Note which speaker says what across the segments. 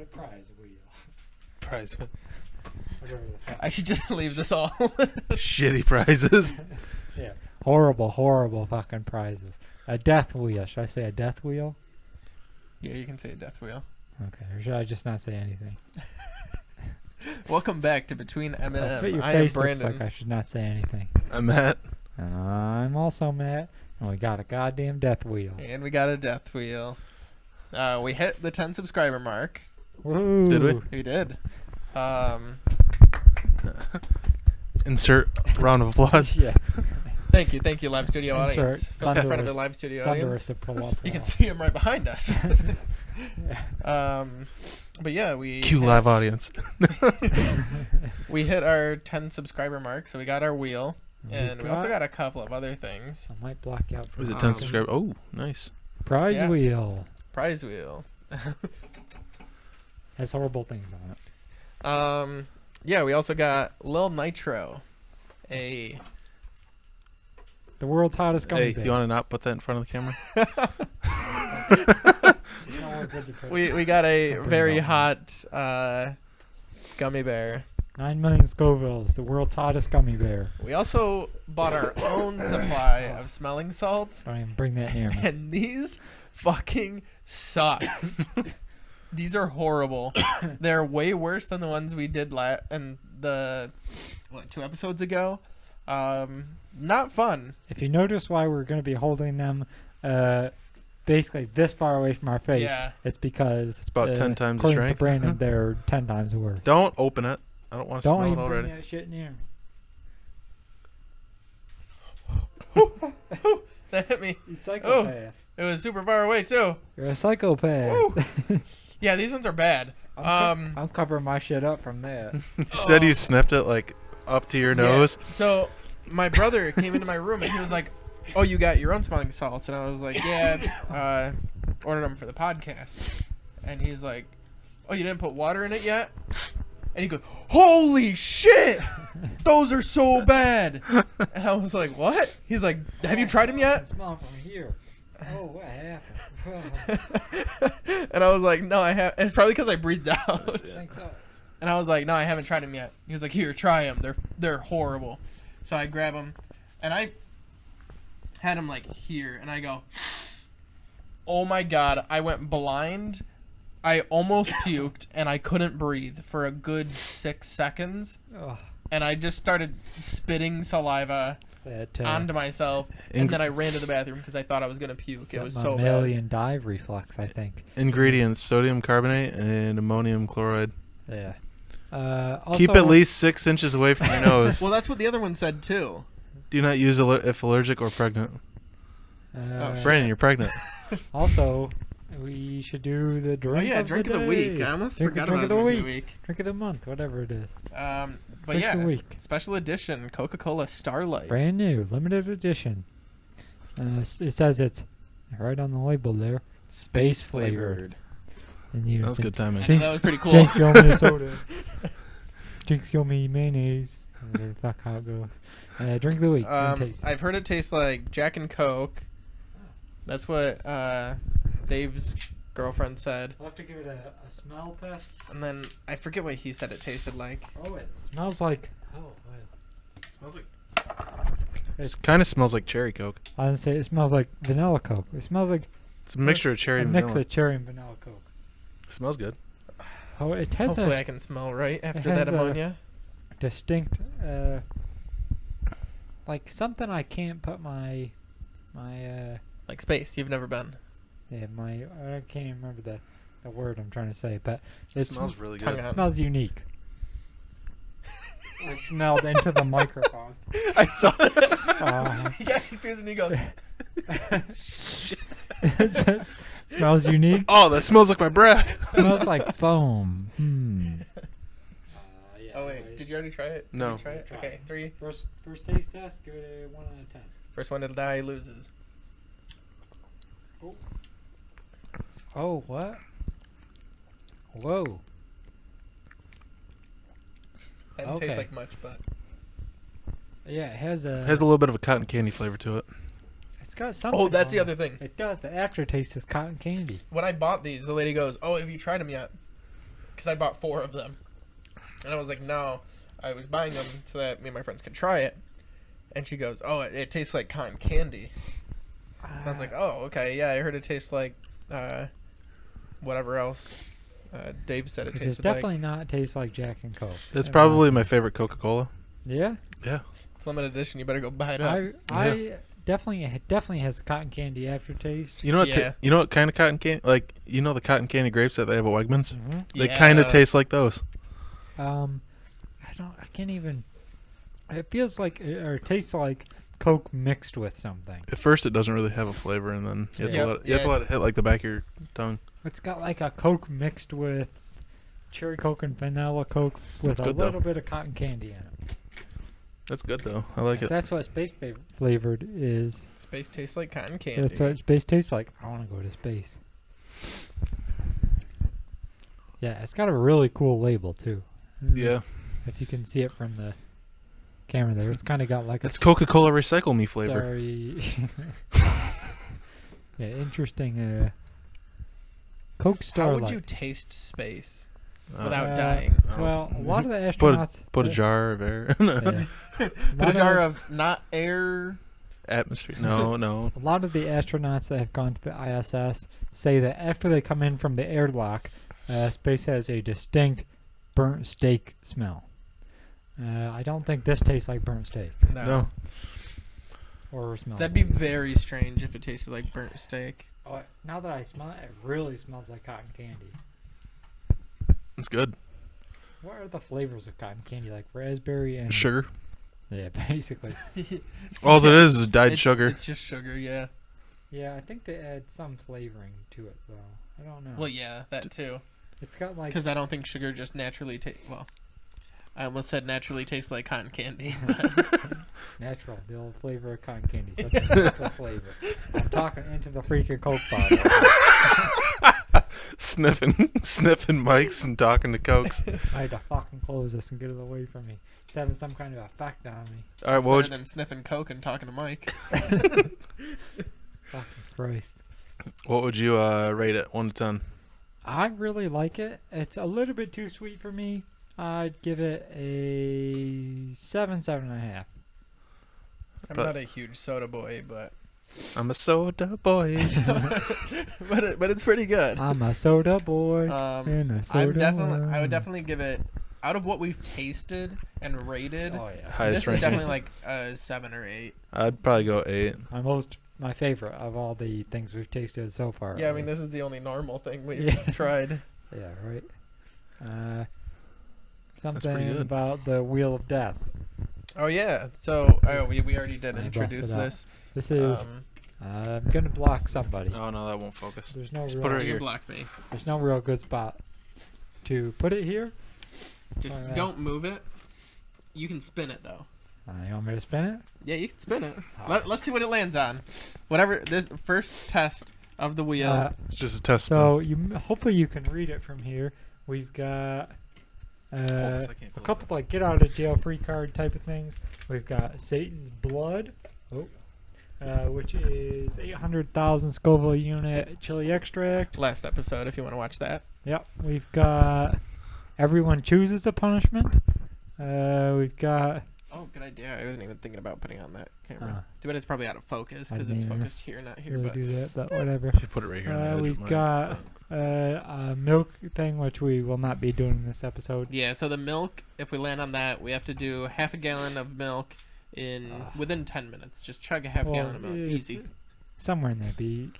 Speaker 1: Not a prize wheel.
Speaker 2: Prize.
Speaker 3: I should just leave this all.
Speaker 2: Shitty prizes.
Speaker 1: Yeah. Horrible fucking prizes. A death wheel. Should I say a death wheel?
Speaker 3: Yeah, you can say a death wheel.
Speaker 1: Okay. Or should I just not say anything?
Speaker 3: Welcome back to Between M&M.
Speaker 1: Your
Speaker 3: I am
Speaker 1: face looks
Speaker 3: Brandon.
Speaker 1: like I should not say anything.
Speaker 2: I'm Matt.
Speaker 1: And I'm also Matt. And we got a goddamn death wheel.
Speaker 3: And we got a death wheel. We hit the 10 subscriber mark.
Speaker 1: Woo!
Speaker 2: Did we?
Speaker 3: We did.
Speaker 2: Insert round of applause.
Speaker 1: Yeah.
Speaker 3: Thank you, live studio
Speaker 1: Insert
Speaker 3: audience. Feel in front of the
Speaker 1: thunderous-
Speaker 3: live studio
Speaker 1: Thunderous
Speaker 3: audience.
Speaker 1: applause.
Speaker 3: You can see him right behind us.
Speaker 1: Yeah.
Speaker 3: But yeah, we
Speaker 2: Cue live audience.
Speaker 3: we hit our 10 subscriber mark, so we got our wheel, and we also
Speaker 1: got-
Speaker 3: got a couple of other things.
Speaker 1: I might block you out for
Speaker 2: Was it
Speaker 1: a
Speaker 2: 10
Speaker 1: second.
Speaker 2: subscribers? Oh, nice.
Speaker 1: Prize
Speaker 3: Yeah.
Speaker 1: wheel.
Speaker 3: Prize wheel.
Speaker 1: Has horrible things on it.
Speaker 3: Yeah, we also got Lil Nitro,
Speaker 1: The world's hottest gummy
Speaker 2: Hey,
Speaker 1: bear.
Speaker 2: do you want to not put that in front of the camera?
Speaker 3: we got a
Speaker 1: Don't bring
Speaker 3: very
Speaker 1: it
Speaker 3: hot gummy bear.
Speaker 1: 9 million Scovilles, the world's hottest gummy bear.
Speaker 3: We also bought our own supply of smelling salts,
Speaker 1: Don't even bring that near me.
Speaker 3: and these fucking suck. These are horrible. They're way worse than the ones we did in the 2 episodes ago. Not fun.
Speaker 1: If you notice why we're going to be holding them basically this far away from our face,
Speaker 3: Yeah.
Speaker 1: it's because
Speaker 2: It's about 10 times the
Speaker 1: according to
Speaker 2: strength.
Speaker 1: Brandon, they're 10 times worse.
Speaker 2: Don't open it. I don't want to
Speaker 1: Don't
Speaker 2: smell it
Speaker 1: even bring
Speaker 2: already.
Speaker 1: that shit near me.
Speaker 3: That hit me.
Speaker 1: You psychopath.
Speaker 3: It was super far away too.
Speaker 1: You're a psychopath.
Speaker 3: Woo. Yeah, these ones are bad.
Speaker 1: I'm covering my shit up from that.
Speaker 2: You said you sniffed it like up to your nose.
Speaker 3: Yeah. So my brother came into my room and he was like, "Oh, you got your own smelling salts?" And I was like, "Yeah, ordered them for the podcast." And he's like, "Oh, you didn't put water in it yet?" And he goes, "Holy shit, those are so bad!" And I was like, "What?" He's like, "Have you tried them
Speaker 1: I
Speaker 3: yet?"
Speaker 1: can smell 'em from here. Oh, what happened?
Speaker 3: And I was like, "No, I have." It's probably because I breathed out.
Speaker 1: I think so.
Speaker 3: And I was like, "No, I haven't tried them yet." He was like, "Here, try them. They're horrible." So I grab them, and I had them like here, and I go, "Oh my god!" I went blind. I almost puked, and I couldn't breathe for a good 6 seconds.
Speaker 1: Oh,
Speaker 3: And I just started spitting saliva
Speaker 1: sad
Speaker 3: onto myself, and then I ran to the bathroom because I thought I was gonna puke. It was so bad.
Speaker 1: mammalian dive reflex, I think.
Speaker 2: Ingredients: sodium carbonate and ammonium chloride.
Speaker 1: Yeah. Also,
Speaker 2: Keep at least 6 inches away from your nose.
Speaker 3: Well, that's what the other one said too.
Speaker 2: Do not use if allergic or pregnant. Brandon, you're pregnant.
Speaker 1: Also, we should do the drink.
Speaker 3: Oh yeah,
Speaker 1: of
Speaker 3: drink
Speaker 1: the
Speaker 3: of the week.
Speaker 1: day.
Speaker 3: I almost
Speaker 1: Drink-
Speaker 3: forgot
Speaker 1: drink
Speaker 3: about
Speaker 1: of the
Speaker 3: drink of the
Speaker 1: week.
Speaker 3: week.
Speaker 1: Drink of the month, whatever it is.
Speaker 3: But
Speaker 1: Drink
Speaker 3: yeah,
Speaker 1: of the week.
Speaker 3: special edition Coca-Cola Starlight.
Speaker 1: Brand new, limited edition. It says it's right on the label there. Space flavored. And you
Speaker 2: That was good timing.
Speaker 3: I know, that was pretty cool.
Speaker 1: Jinx, yo me soda. Jinx, yo me mayonnaise. Whatever the fuck how it goes. Drink of the week. Taste.
Speaker 3: I've heard it tastes like Jack and Coke. That's what Dave's girlfriend said.
Speaker 1: I'll have to give it a smell test.
Speaker 3: And then I forget what he said it tasted like.
Speaker 1: Oh, it smells like. Oh,
Speaker 2: It smells like. It kind of smells like cherry Coke.
Speaker 1: I didn't say it smells like vanilla Coke. It smells like
Speaker 2: It's a mixture of cherry
Speaker 1: a
Speaker 2: and
Speaker 1: mix
Speaker 2: vanilla.
Speaker 1: of cherry and vanilla Coke.
Speaker 2: It smells good.
Speaker 1: Oh, it has
Speaker 3: Hopefully
Speaker 1: a
Speaker 3: I can smell right after
Speaker 1: has
Speaker 3: that
Speaker 1: a-
Speaker 3: ammonia.
Speaker 1: distinct, like something I can't put my
Speaker 3: Like space, you've never been.
Speaker 1: I can't even remember the word I'm trying to say, but
Speaker 2: It
Speaker 1: it
Speaker 2: smells really
Speaker 3: tongue
Speaker 2: good.
Speaker 3: out.
Speaker 1: smells unique. I smelled into the microphone.
Speaker 3: I saw it.
Speaker 1: Uh,
Speaker 3: He got confused and he goes,
Speaker 1: It says, smells unique.
Speaker 2: Oh, that smells like my breath.
Speaker 1: Smells like foam.
Speaker 3: "Oh wait, did you already try it? Did
Speaker 2: No.
Speaker 3: you try it?
Speaker 1: Try
Speaker 3: Okay,
Speaker 1: it.
Speaker 3: 3.
Speaker 1: First taste test, give it a 1 out of 10.
Speaker 3: First one to die loses.
Speaker 1: Oh, what? Whoa.
Speaker 3: Doesn't
Speaker 1: Okay.
Speaker 3: taste like much, but
Speaker 1: Yeah, it has a.
Speaker 2: It has a little bit of a cotton candy flavor to it.
Speaker 1: It's got something.
Speaker 3: oh, that's the
Speaker 1: on
Speaker 3: other
Speaker 1: it.
Speaker 3: thing.
Speaker 1: It does. The aftertaste is cotton candy.
Speaker 3: When I bought these, the lady goes, "Oh, have you tried them yet?" because I bought 4 of them. And I was like, no, I was buying them so that me and my friends could try it. And she goes, oh, it tastes like cotton candy. And I was like, oh, okay, yeah, I heard it tastes like whatever else. Dave said it
Speaker 1: It does
Speaker 3: tasted like.
Speaker 1: definitely not taste like Jack and Coke.
Speaker 2: That's probably my favorite Coca-Cola.
Speaker 1: Yeah?
Speaker 2: Yeah.
Speaker 3: It's limited edition. You better go buy it up.
Speaker 1: I definitely has cotton candy aftertaste.
Speaker 2: You know what?
Speaker 3: Yeah.
Speaker 2: You know what kind of cotton candy? Like, you know the cotton candy grapes that they have at Wegmans?
Speaker 1: Mm-hmm.
Speaker 2: They kind of taste like those.
Speaker 1: I can't even. It feels like, or it tastes like Coke mixed with something.
Speaker 2: At first, it doesn't really have a flavor, and then you have,
Speaker 1: Yeah.
Speaker 2: to let it hit like the back of your tongue.
Speaker 1: It's got like a Coke mixed with cherry Coke and vanilla Coke with
Speaker 2: That's
Speaker 1: a
Speaker 2: good, though.
Speaker 1: little bit of cotton candy in it.
Speaker 2: That's good though. I like it.
Speaker 1: That's what space flavored is.
Speaker 3: Space tastes like cotton candy.
Speaker 1: That's what space tastes like. I want to go to space. Yeah, it's got a really cool label too.
Speaker 2: Yeah.
Speaker 1: If you can see it from the camera there, it's kind of got like
Speaker 2: It's Coca-Cola Recycle Me flavor.
Speaker 1: starry. Yeah, interesting. Coke
Speaker 3: How
Speaker 1: Starlight.
Speaker 3: would you taste space
Speaker 2: Uh,
Speaker 3: without dying?
Speaker 1: Well, a lot of the
Speaker 2: Put
Speaker 1: astronauts
Speaker 2: Put a jar of air.
Speaker 1: Yeah.
Speaker 3: Put a jar of not air.
Speaker 2: Atmosphere. No.
Speaker 1: A lot of the astronauts that have gone to the ISS say that after they come in from the airlock, space has a distinct burnt steak smell. I don't think this tastes like burnt steak
Speaker 2: No.
Speaker 1: or smells.
Speaker 3: That'd be
Speaker 1: like it.
Speaker 3: very strange if it tasted like burnt steak.
Speaker 1: Oh, now that I smell it, it really smells like cotton candy.
Speaker 2: It's good.
Speaker 1: What are the flavors of cotton candy? Like raspberry and
Speaker 2: Sugar.
Speaker 1: Yeah, basically.
Speaker 2: All it is dyed sugar.
Speaker 3: It's just sugar, yeah.
Speaker 1: Yeah, I think they add some flavoring to it though. I don't know.
Speaker 3: Well, yeah, that too.
Speaker 1: It's got like
Speaker 3: Because I don't think sugar just naturally tastes. Well, I almost said naturally tastes like cotton candy.
Speaker 1: natural, the old flavor of cotton candy. Such a natural flavor. I'm talking into the freaking Coke bottle.
Speaker 2: sniffing mics and talking to Cokes.
Speaker 1: I had to fucking close this and get it away from me. It's having some kind of effect on me.
Speaker 2: All right,
Speaker 3: It's
Speaker 2: what
Speaker 3: better than sniffing Coke and talking to Mike.
Speaker 1: Fucking Christ.
Speaker 2: would you rate it 1 to 10?
Speaker 1: I really like it. It's a little bit too sweet for me. I'd give it a 7.5.
Speaker 3: I'm
Speaker 2: But-
Speaker 3: not a huge soda boy, but
Speaker 2: I'm a soda boy.
Speaker 3: but it's pretty good.
Speaker 1: I'm a soda boy. In a soda
Speaker 3: I would
Speaker 1: world.
Speaker 3: definitely give it, out of what we've tasted and rated,
Speaker 1: Oh yeah.
Speaker 2: Highest
Speaker 3: this is
Speaker 2: ranking.
Speaker 3: definitely like a 7 or 8.
Speaker 2: I'd probably go 8.
Speaker 1: My favorite of all the things we've tasted so far.
Speaker 3: Yeah, I mean, this is the only normal thing we've
Speaker 1: Yeah.
Speaker 3: tried.
Speaker 1: Yeah, right.
Speaker 2: pretty
Speaker 1: Something
Speaker 2: good.
Speaker 1: about the Wheel of Death.
Speaker 3: Oh yeah, so we already did
Speaker 1: I
Speaker 3: introduce
Speaker 1: busted out.
Speaker 3: this.
Speaker 1: This is. I'm gonna block somebody.
Speaker 2: Oh no, that won't focus.
Speaker 1: There's no
Speaker 2: Just
Speaker 1: real.
Speaker 2: put it right
Speaker 3: You
Speaker 2: here.
Speaker 3: blocked me.
Speaker 1: There's no real good spot to put it here.
Speaker 3: Just
Speaker 1: Alright.
Speaker 3: don't move it. You can spin it though.
Speaker 1: You want me to spin it?
Speaker 3: Yeah, you can spin it.
Speaker 1: Alright.
Speaker 3: Let's see what it lands on. Whatever this first test of the wheel.
Speaker 2: It's just a test spin.
Speaker 1: So hopefully you can read it from here. We've got
Speaker 2: I can't
Speaker 1: a
Speaker 2: believe
Speaker 1: couple like get out of jail free card type of things. We've got Satan's Blood, which is 800,000 Scoville unit chili extract.
Speaker 3: Last episode, if you want to watch that.
Speaker 1: Yep. We've got Everyone Chooses a Punishment. We've got
Speaker 3: Oh, good idea. I wasn't even thinking about putting on that camera.
Speaker 1: Uh,
Speaker 3: But it's probably out of focus
Speaker 1: I
Speaker 3: because
Speaker 1: didn't
Speaker 3: it's
Speaker 1: even
Speaker 3: focused here, not here.
Speaker 1: really
Speaker 3: But
Speaker 1: do that, but whatever.
Speaker 2: Should put it right here. On the edge
Speaker 1: We've
Speaker 2: of my-
Speaker 1: got a milk thing, which we will not be doing in this episode.
Speaker 3: yeah, so the milk, if we land on that, we have to do half a gallon of milk in within 10 minutes. Just chug a half gallon of milk.
Speaker 1: it's
Speaker 3: Easy.
Speaker 1: Somewhere in there, be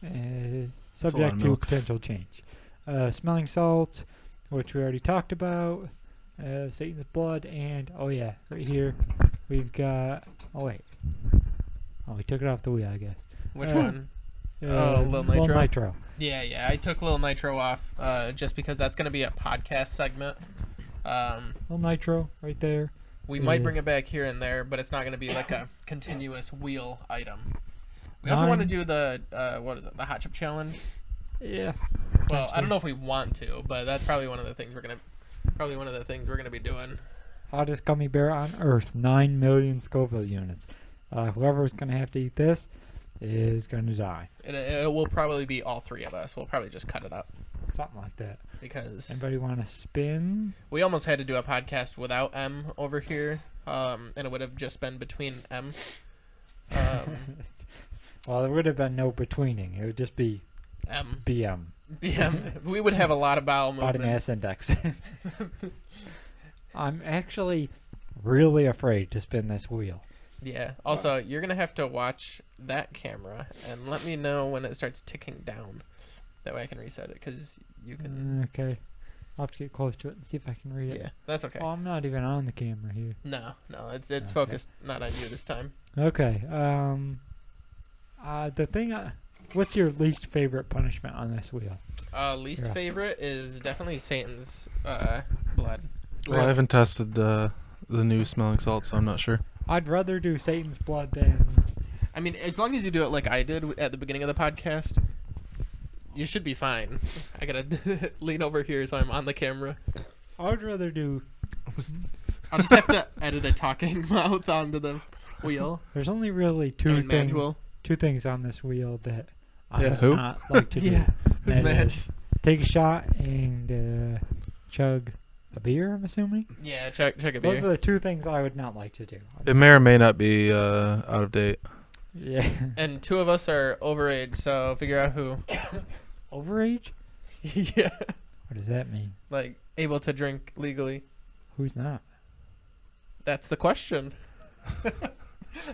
Speaker 2: a lot
Speaker 1: subject
Speaker 2: of
Speaker 1: to
Speaker 2: milk.
Speaker 1: potential change. Smelling salts, which we already talked about. Satan's Blood, and right here we've got. Oh wait, we took it off the wheel, I guess.
Speaker 3: Which
Speaker 1: Uh,
Speaker 3: one? Lil Nitro? Yeah. I took Lil Nitro off just because that's going to be a podcast segment.
Speaker 1: Little Nitro, right there.
Speaker 3: We might bring it back here and there, but it's not going to be like a continuous wheel item. We also want to do the the hot chip challenge.
Speaker 1: Yeah.
Speaker 3: Well, I don't know if we want to, but that's probably one of the things we're gonna be doing.
Speaker 1: Hottest gummy bear on Earth, 9 million Scoville units. Whoever's gonna have to eat this is gonna die.
Speaker 3: It will probably be all 3 of us. We'll probably just cut it up.
Speaker 1: Something like that.
Speaker 3: Because
Speaker 1: Anybody want to spin?
Speaker 3: we almost had to do a podcast without M over here, and it would have just been Between M.
Speaker 1: Well, there would have been no betweening. It would just be
Speaker 3: M.
Speaker 1: BM.
Speaker 3: BM. We would have a lot of bowel
Speaker 1: Body
Speaker 3: movements.
Speaker 1: mass index. I'm actually really afraid to spin this wheel.
Speaker 3: Yeah. Also, you're going to have to watch that camera and let me know when it starts ticking down. That way I can reset it, because you can...
Speaker 1: Okay. I'll have to get close to it and see if I can read it.
Speaker 3: Yeah, that's okay.
Speaker 1: Oh, I'm not even on the camera here.
Speaker 3: No, it's
Speaker 1: Okay.
Speaker 3: focused not on you this time.
Speaker 1: Okay. The thing... what's your least favorite punishment on this wheel?
Speaker 3: Least
Speaker 1: Yeah.
Speaker 3: favorite is definitely Satan's blood.
Speaker 2: Well, I haven't tested the new smelling salt, so I'm not sure.
Speaker 1: I'd rather do Satan's blood than...
Speaker 3: I mean, as long as you do it like I did at the beginning of the podcast, you should be fine. I gotta lean over here so I'm on the camera.
Speaker 1: I'd rather do...
Speaker 3: I'll just have to edit a talking mouth onto the wheel.
Speaker 1: There's only really two things.
Speaker 3: Manual.
Speaker 1: Two things on this wheel that I
Speaker 2: Yeah,
Speaker 1: would
Speaker 2: who?
Speaker 1: not like to do.
Speaker 3: Yeah, who's
Speaker 1: That
Speaker 3: mad?
Speaker 1: is take a shot and chug a beer, I'm assuming.
Speaker 3: Yeah, check a beer.
Speaker 1: Those are the two things I would not like to do.
Speaker 2: It may or may not be out of date.
Speaker 1: Yeah.
Speaker 3: And two of us are overage, so figure out who.
Speaker 1: Overage?
Speaker 3: Yeah,
Speaker 1: What does that mean?
Speaker 3: like able to drink legally.
Speaker 1: Who's not?
Speaker 3: That's the question.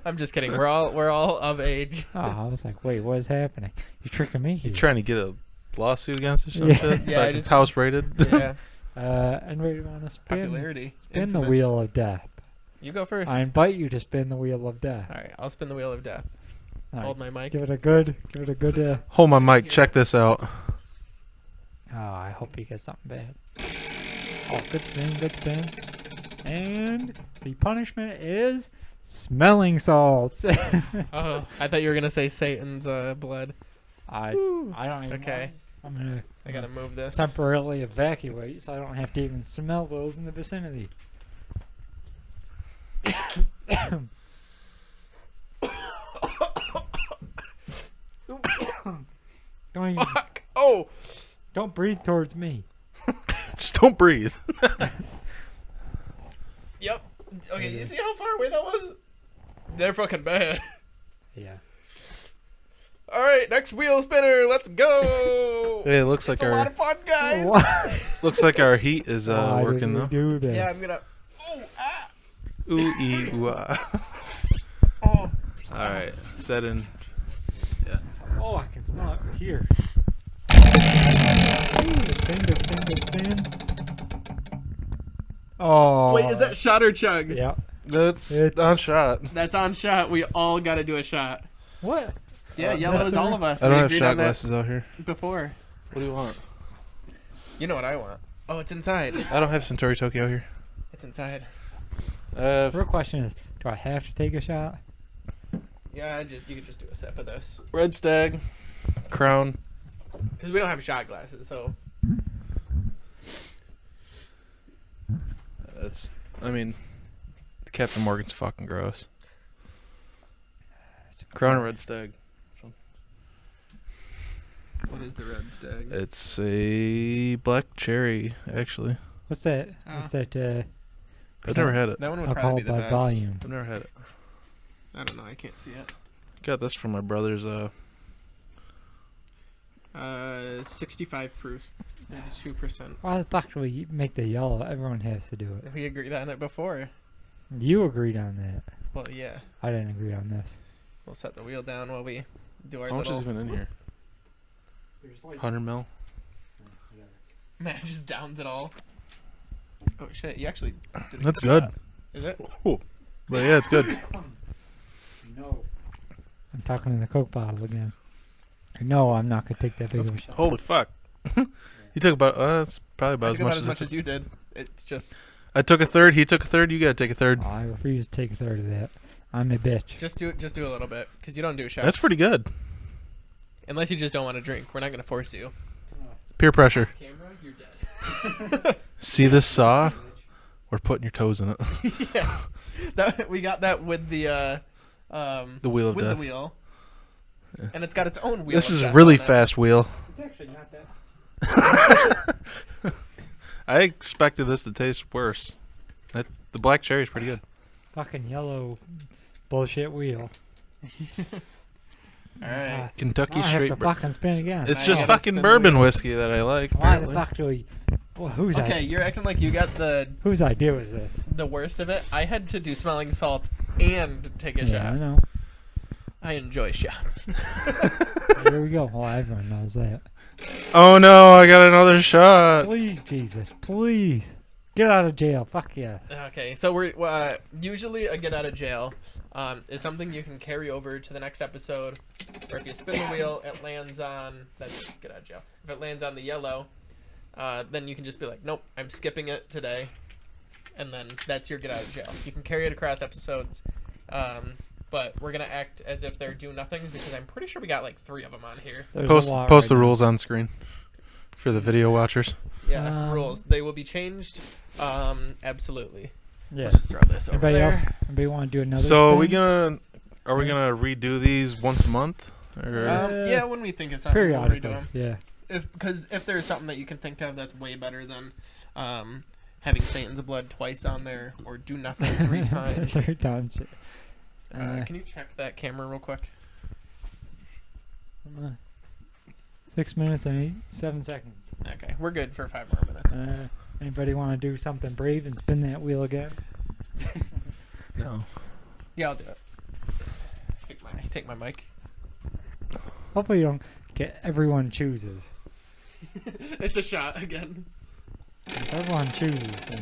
Speaker 3: I'm just kidding. We're all of age.
Speaker 1: Oh, I was like, wait, what is happening? You're tricking me here.
Speaker 2: You trying to get a lawsuit against or some
Speaker 1: Yeah.
Speaker 2: shit?
Speaker 3: Yeah, I
Speaker 2: Like
Speaker 3: just-
Speaker 2: house rated.
Speaker 3: Yeah,
Speaker 1: Anybody want to spin?
Speaker 3: popularity.
Speaker 1: Spin the
Speaker 3: Infamous.
Speaker 1: wheel of death.
Speaker 3: You go first.
Speaker 1: I invite you to spin the wheel of death.
Speaker 3: All right, I'll spin the wheel of death.
Speaker 1: All right,
Speaker 3: Hold my mic.
Speaker 1: give it a good.
Speaker 2: Hold my mic. Check this out.
Speaker 1: Oh, I hope you get something bad. Oh, good spin. And the punishment is smelling salts.
Speaker 3: Oh, I thought you were gonna say Satan's blood.
Speaker 1: I don't even.
Speaker 3: Okay.
Speaker 1: I'm gonna
Speaker 3: I gotta move this.
Speaker 1: temporarily evacuate so I don't have to even smell those in the vicinity. Don't even,
Speaker 3: Fuck. Oh.
Speaker 1: don't breathe towards me.
Speaker 2: Just don't breathe.
Speaker 3: Yep. Okay, you see how far away that was? They're fucking bad.
Speaker 1: Yeah.
Speaker 3: All right, next wheel spinner. Let's go.
Speaker 2: Hey, it looks
Speaker 3: It's
Speaker 2: like
Speaker 3: a lot
Speaker 2: our
Speaker 3: of fun, guys.
Speaker 2: looks like our heat is
Speaker 1: Why
Speaker 2: working
Speaker 1: did we
Speaker 2: though.
Speaker 1: do this?
Speaker 3: Yeah, I'm gonna. Oh, ah.
Speaker 2: Ooh ee ooh ah.
Speaker 3: Oh.
Speaker 2: All right, set in.
Speaker 1: Oh, I can smell it here. Good spin. Oh.
Speaker 3: Wait, is that shot or chug?
Speaker 1: Yeah.
Speaker 2: That's
Speaker 1: It's-
Speaker 2: on shot.
Speaker 3: That's on shot. We all gotta do a shot.
Speaker 1: What?
Speaker 3: Yeah, yellow is all of us.
Speaker 2: I don't
Speaker 3: We
Speaker 2: have
Speaker 3: agreed
Speaker 2: shot
Speaker 3: on that
Speaker 2: glasses out here.
Speaker 3: before.
Speaker 2: What do you want?
Speaker 3: You know what I want. Oh, it's inside.
Speaker 2: I don't have Centauri Tokyo here.
Speaker 3: It's inside.
Speaker 1: The real question is, do I have to take a shot?
Speaker 3: Yeah, you could just do a sip of this.
Speaker 2: Red Stag, Crown.
Speaker 3: Because we don't have shot glasses, so.
Speaker 2: That's. I mean, Captain Morgan's fucking gross. Crown and Red Stag.
Speaker 3: What is the red stag?
Speaker 2: It's a black cherry, actually.
Speaker 1: What's that?
Speaker 3: Oh.
Speaker 1: What's that?
Speaker 2: I've never had it.
Speaker 3: That one would
Speaker 1: Alcohol
Speaker 3: probably be the
Speaker 1: by
Speaker 3: best.
Speaker 1: volume.
Speaker 2: I've never had it.
Speaker 3: I don't know. I can't see it.
Speaker 2: Got this from my brother's.
Speaker 3: 65 proof, 32%.
Speaker 1: Why the fuck do we make the yellow? Everyone has to do it.
Speaker 3: We agreed on it before.
Speaker 1: You agreed on that.
Speaker 3: Well, yeah.
Speaker 1: I didn't agree on this.
Speaker 3: We'll set the wheel down while we do our
Speaker 2: How much is
Speaker 3: little.
Speaker 2: even in here? 100 mil.
Speaker 3: Matt just downs it all. Oh shit! You actually. Did a
Speaker 2: That's
Speaker 3: good
Speaker 2: good.
Speaker 3: job. Is it?
Speaker 2: Ooh. But yeah, it's good.
Speaker 1: No. I'm talking in the Coke bottle again. No, I'm not gonna take that big of a shot.
Speaker 2: Holy fuck. You took about. That's probably about
Speaker 3: I
Speaker 2: as
Speaker 3: took
Speaker 2: much
Speaker 3: about as much
Speaker 2: as
Speaker 3: as you did. It's just
Speaker 2: I took a third. He took a third. You gotta take a third.
Speaker 1: Oh, I refuse to take a third of that. I'm a bitch.
Speaker 3: just do a little bit because you don't do shots.
Speaker 2: That's pretty good.
Speaker 3: Unless you just don't want to drink, we're not gonna force you.
Speaker 2: Peer pressure.
Speaker 3: Camera, you're dead.
Speaker 2: See this saw? We're putting your toes in it.
Speaker 3: Yes. We got that with the
Speaker 2: The wheel of
Speaker 3: with
Speaker 2: death.
Speaker 3: the wheel, and it's got its own wheel.
Speaker 2: This
Speaker 3: of
Speaker 2: is a
Speaker 3: death
Speaker 2: really
Speaker 3: on it.
Speaker 2: fast wheel.
Speaker 1: It's actually not that.
Speaker 2: I expected this to taste worse. The black cherry is pretty good.
Speaker 1: Fucking yellow bullshit wheel.
Speaker 3: All right.
Speaker 2: Kentucky
Speaker 1: I have
Speaker 2: straight.
Speaker 1: to fucking spin again.
Speaker 2: It's
Speaker 3: I
Speaker 2: just
Speaker 3: gotta
Speaker 2: fucking
Speaker 3: spin the
Speaker 2: bourbon
Speaker 3: wheel.
Speaker 2: whiskey that I like.
Speaker 1: Why
Speaker 2: apparently.
Speaker 1: the fuck do we? Well,
Speaker 3: Okay, you're acting like you got
Speaker 1: whose idea was this?
Speaker 3: the worst of it. I had to do smelling salts and take a
Speaker 1: Yeah, I
Speaker 3: shot.
Speaker 1: know.
Speaker 3: I enjoy shots.
Speaker 1: Here we go. Well, everyone knows that.
Speaker 2: Oh no! I got another shot.
Speaker 1: Please, Jesus, please. Get out of jail. Fuck yes.
Speaker 3: Okay, so we're usually a get out of jail is something you can carry over to the next episode, or if you spin the wheel, it lands on that's get out of jail. If it lands on the yellow, then you can just be like, nope, I'm skipping it today, and then that's your get out of jail. You can carry it across episodes, but we're gonna act as if they're do nothings because I'm pretty sure we got like 3 of them on here.
Speaker 1: There's a
Speaker 2: Post
Speaker 1: lot
Speaker 2: the
Speaker 1: right now.
Speaker 2: rules on screen for the video watchers.
Speaker 3: Yeah, rules. They will be changed. Absolutely.
Speaker 1: Yeah.
Speaker 3: I'll just throw this over
Speaker 1: Anybody
Speaker 3: there.
Speaker 1: else? Anybody want to do another?
Speaker 2: So
Speaker 1: spin?
Speaker 2: are we gonna redo these once a month? Or
Speaker 3: Yeah, when we think of something, we'll redo
Speaker 1: periodically.
Speaker 3: them.
Speaker 1: Yeah.
Speaker 3: Because if there's something that you can think of that's way better than having Satan's blood twice on there or do nothing 3 times.
Speaker 1: 3 times.
Speaker 3: Can you check that camera real quick?
Speaker 1: 6 minutes and 7 seconds.
Speaker 3: Okay, we're good for 5 more minutes.
Speaker 1: Anybody want to do something brave and spin that wheel again?
Speaker 2: no.
Speaker 3: Yeah, I'll do it. Take my mic.
Speaker 1: Hopefully you don't get everyone chooses.
Speaker 3: It's a shot again.
Speaker 1: If everyone chooses, then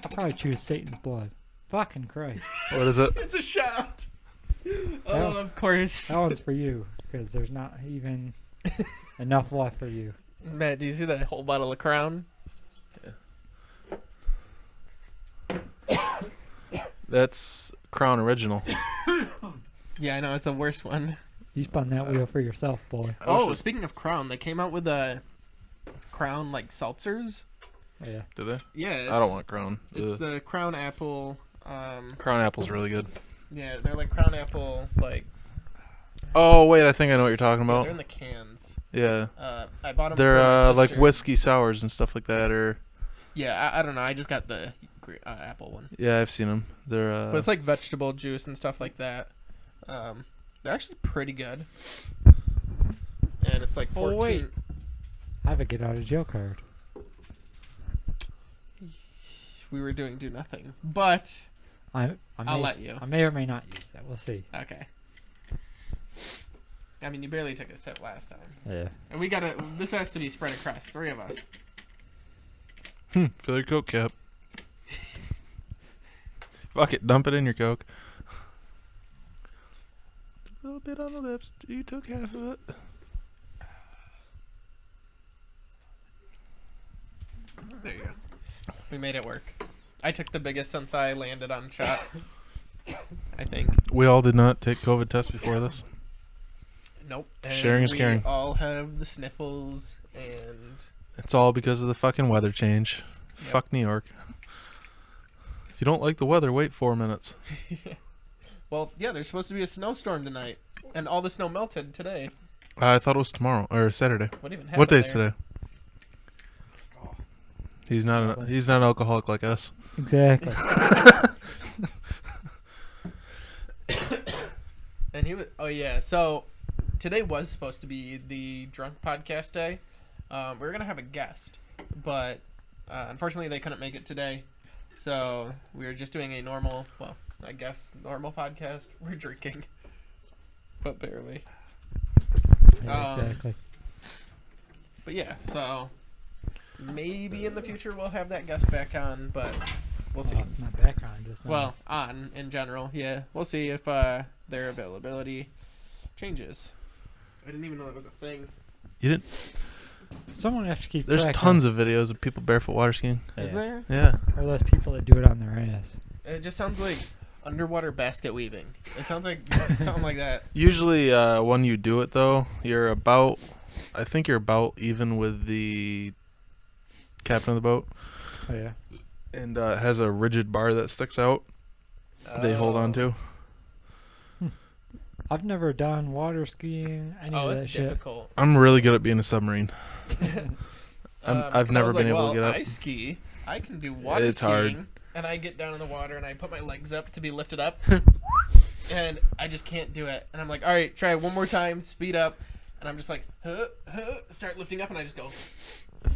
Speaker 1: I'll probably choose Satan's blood. Fucking Christ.
Speaker 2: What is it?
Speaker 3: It's a shot. Oh,
Speaker 1: That-
Speaker 3: of course.
Speaker 1: That one's for you, because there's not even enough left for you.
Speaker 3: Matt, do you see that whole bottle of Crown?
Speaker 2: That's Crown Original.
Speaker 3: Yeah, I know, it's the worst one.
Speaker 1: You spun that wheel for yourself, boy.
Speaker 3: Oh, speaking of Crown, they came out with a Crown, like, seltzers.
Speaker 1: Yeah.
Speaker 2: Do they?
Speaker 3: Yeah,
Speaker 2: I don't want Crown.
Speaker 3: It's
Speaker 2: Ugh.
Speaker 3: the Crown Apple.
Speaker 2: Crown Apple's really good.
Speaker 3: Yeah, they're like Crown Apple, like.
Speaker 2: Oh wait, I think I know what you're talking
Speaker 3: Yeah,
Speaker 2: about.
Speaker 3: they're in the cans.
Speaker 2: Yeah.
Speaker 3: I bought them.
Speaker 2: They're
Speaker 3: for my
Speaker 2: like
Speaker 3: sister.
Speaker 2: whiskey sours and stuff like that, or
Speaker 3: Yeah, I don't know. I just got the apple one.
Speaker 2: yeah, I've seen them. They're
Speaker 3: But it's like vegetable juice and stuff like that. They're actually pretty good. And it's like 14.
Speaker 1: Oh, wait. I have a get out of jail card.
Speaker 3: We were doing do nothing, but
Speaker 1: I'll
Speaker 3: let you.
Speaker 1: I may or may not use that. We'll see.
Speaker 3: Okay. I mean, you barely took a sip last time,
Speaker 1: Yeah.
Speaker 3: and we gotta. This has to be spread across 3 of us.
Speaker 2: fill your Coke cap. Fuck it, dump it in your Coke. A little bit on the lips. You took half of it.
Speaker 3: There you go. We made it work. I took the biggest since I landed on shot. I think.
Speaker 2: We all did not take COVID tests before this.
Speaker 3: Nope. And
Speaker 2: Sharing is caring.
Speaker 3: We all have the sniffles and.
Speaker 2: It's all because of the fucking weather change.
Speaker 3: Yep.
Speaker 2: Fuck New York. If you don't like the weather, wait 4 minutes.
Speaker 3: Well, yeah, there's supposed to be a snowstorm tonight, and all the snow melted today.
Speaker 2: I thought it was tomorrow or Saturday.
Speaker 3: What even happened?
Speaker 2: What day's
Speaker 3: there?
Speaker 2: today? He's not an alcoholic like us.
Speaker 1: Exactly.
Speaker 3: And he was. Oh yeah. So today was supposed to be the drunk podcast day. We were gonna have a guest, but unfortunately they couldn't make it today. So we were just doing a normal, well, I guess normal podcast. We're drinking, but barely.
Speaker 1: Yeah, exactly.
Speaker 3: But yeah, so maybe in the future we'll have that guest back on, but we'll see.
Speaker 1: Not back on, just now.
Speaker 3: Well, on in general, yeah. We'll see if their availability changes. I didn't even know that was a thing.
Speaker 2: You didn't.
Speaker 1: Someone has to keep
Speaker 2: There's
Speaker 1: track
Speaker 2: tons of videos of people barefoot water skiing.
Speaker 3: Is there?
Speaker 2: Yeah.
Speaker 1: Or those people that do it on their ass.
Speaker 3: It just sounds like underwater basket weaving. It sounds like something like that.
Speaker 2: Usually, when you do it though, I think you're about even with the captain of the boat,
Speaker 1: Oh yeah.
Speaker 2: and it has a rigid bar that sticks out. They hold on to.
Speaker 1: I've never done water skiing, any
Speaker 3: Oh,
Speaker 1: of
Speaker 3: it's
Speaker 1: that shit.
Speaker 3: difficult.
Speaker 2: I'm really good at being a submarine. I've
Speaker 3: 'cause
Speaker 2: never
Speaker 3: I was
Speaker 2: been
Speaker 3: like,
Speaker 2: able
Speaker 3: well,
Speaker 2: to get up.
Speaker 3: I ski. I can do water
Speaker 2: It's
Speaker 3: skiing.
Speaker 2: hard.
Speaker 3: And I get down in the water and I put my legs up to be lifted up. And I just can't do it. And I'm like, all right, try it one more time. Speed up. And I'm just like, start lifting up. And I just go,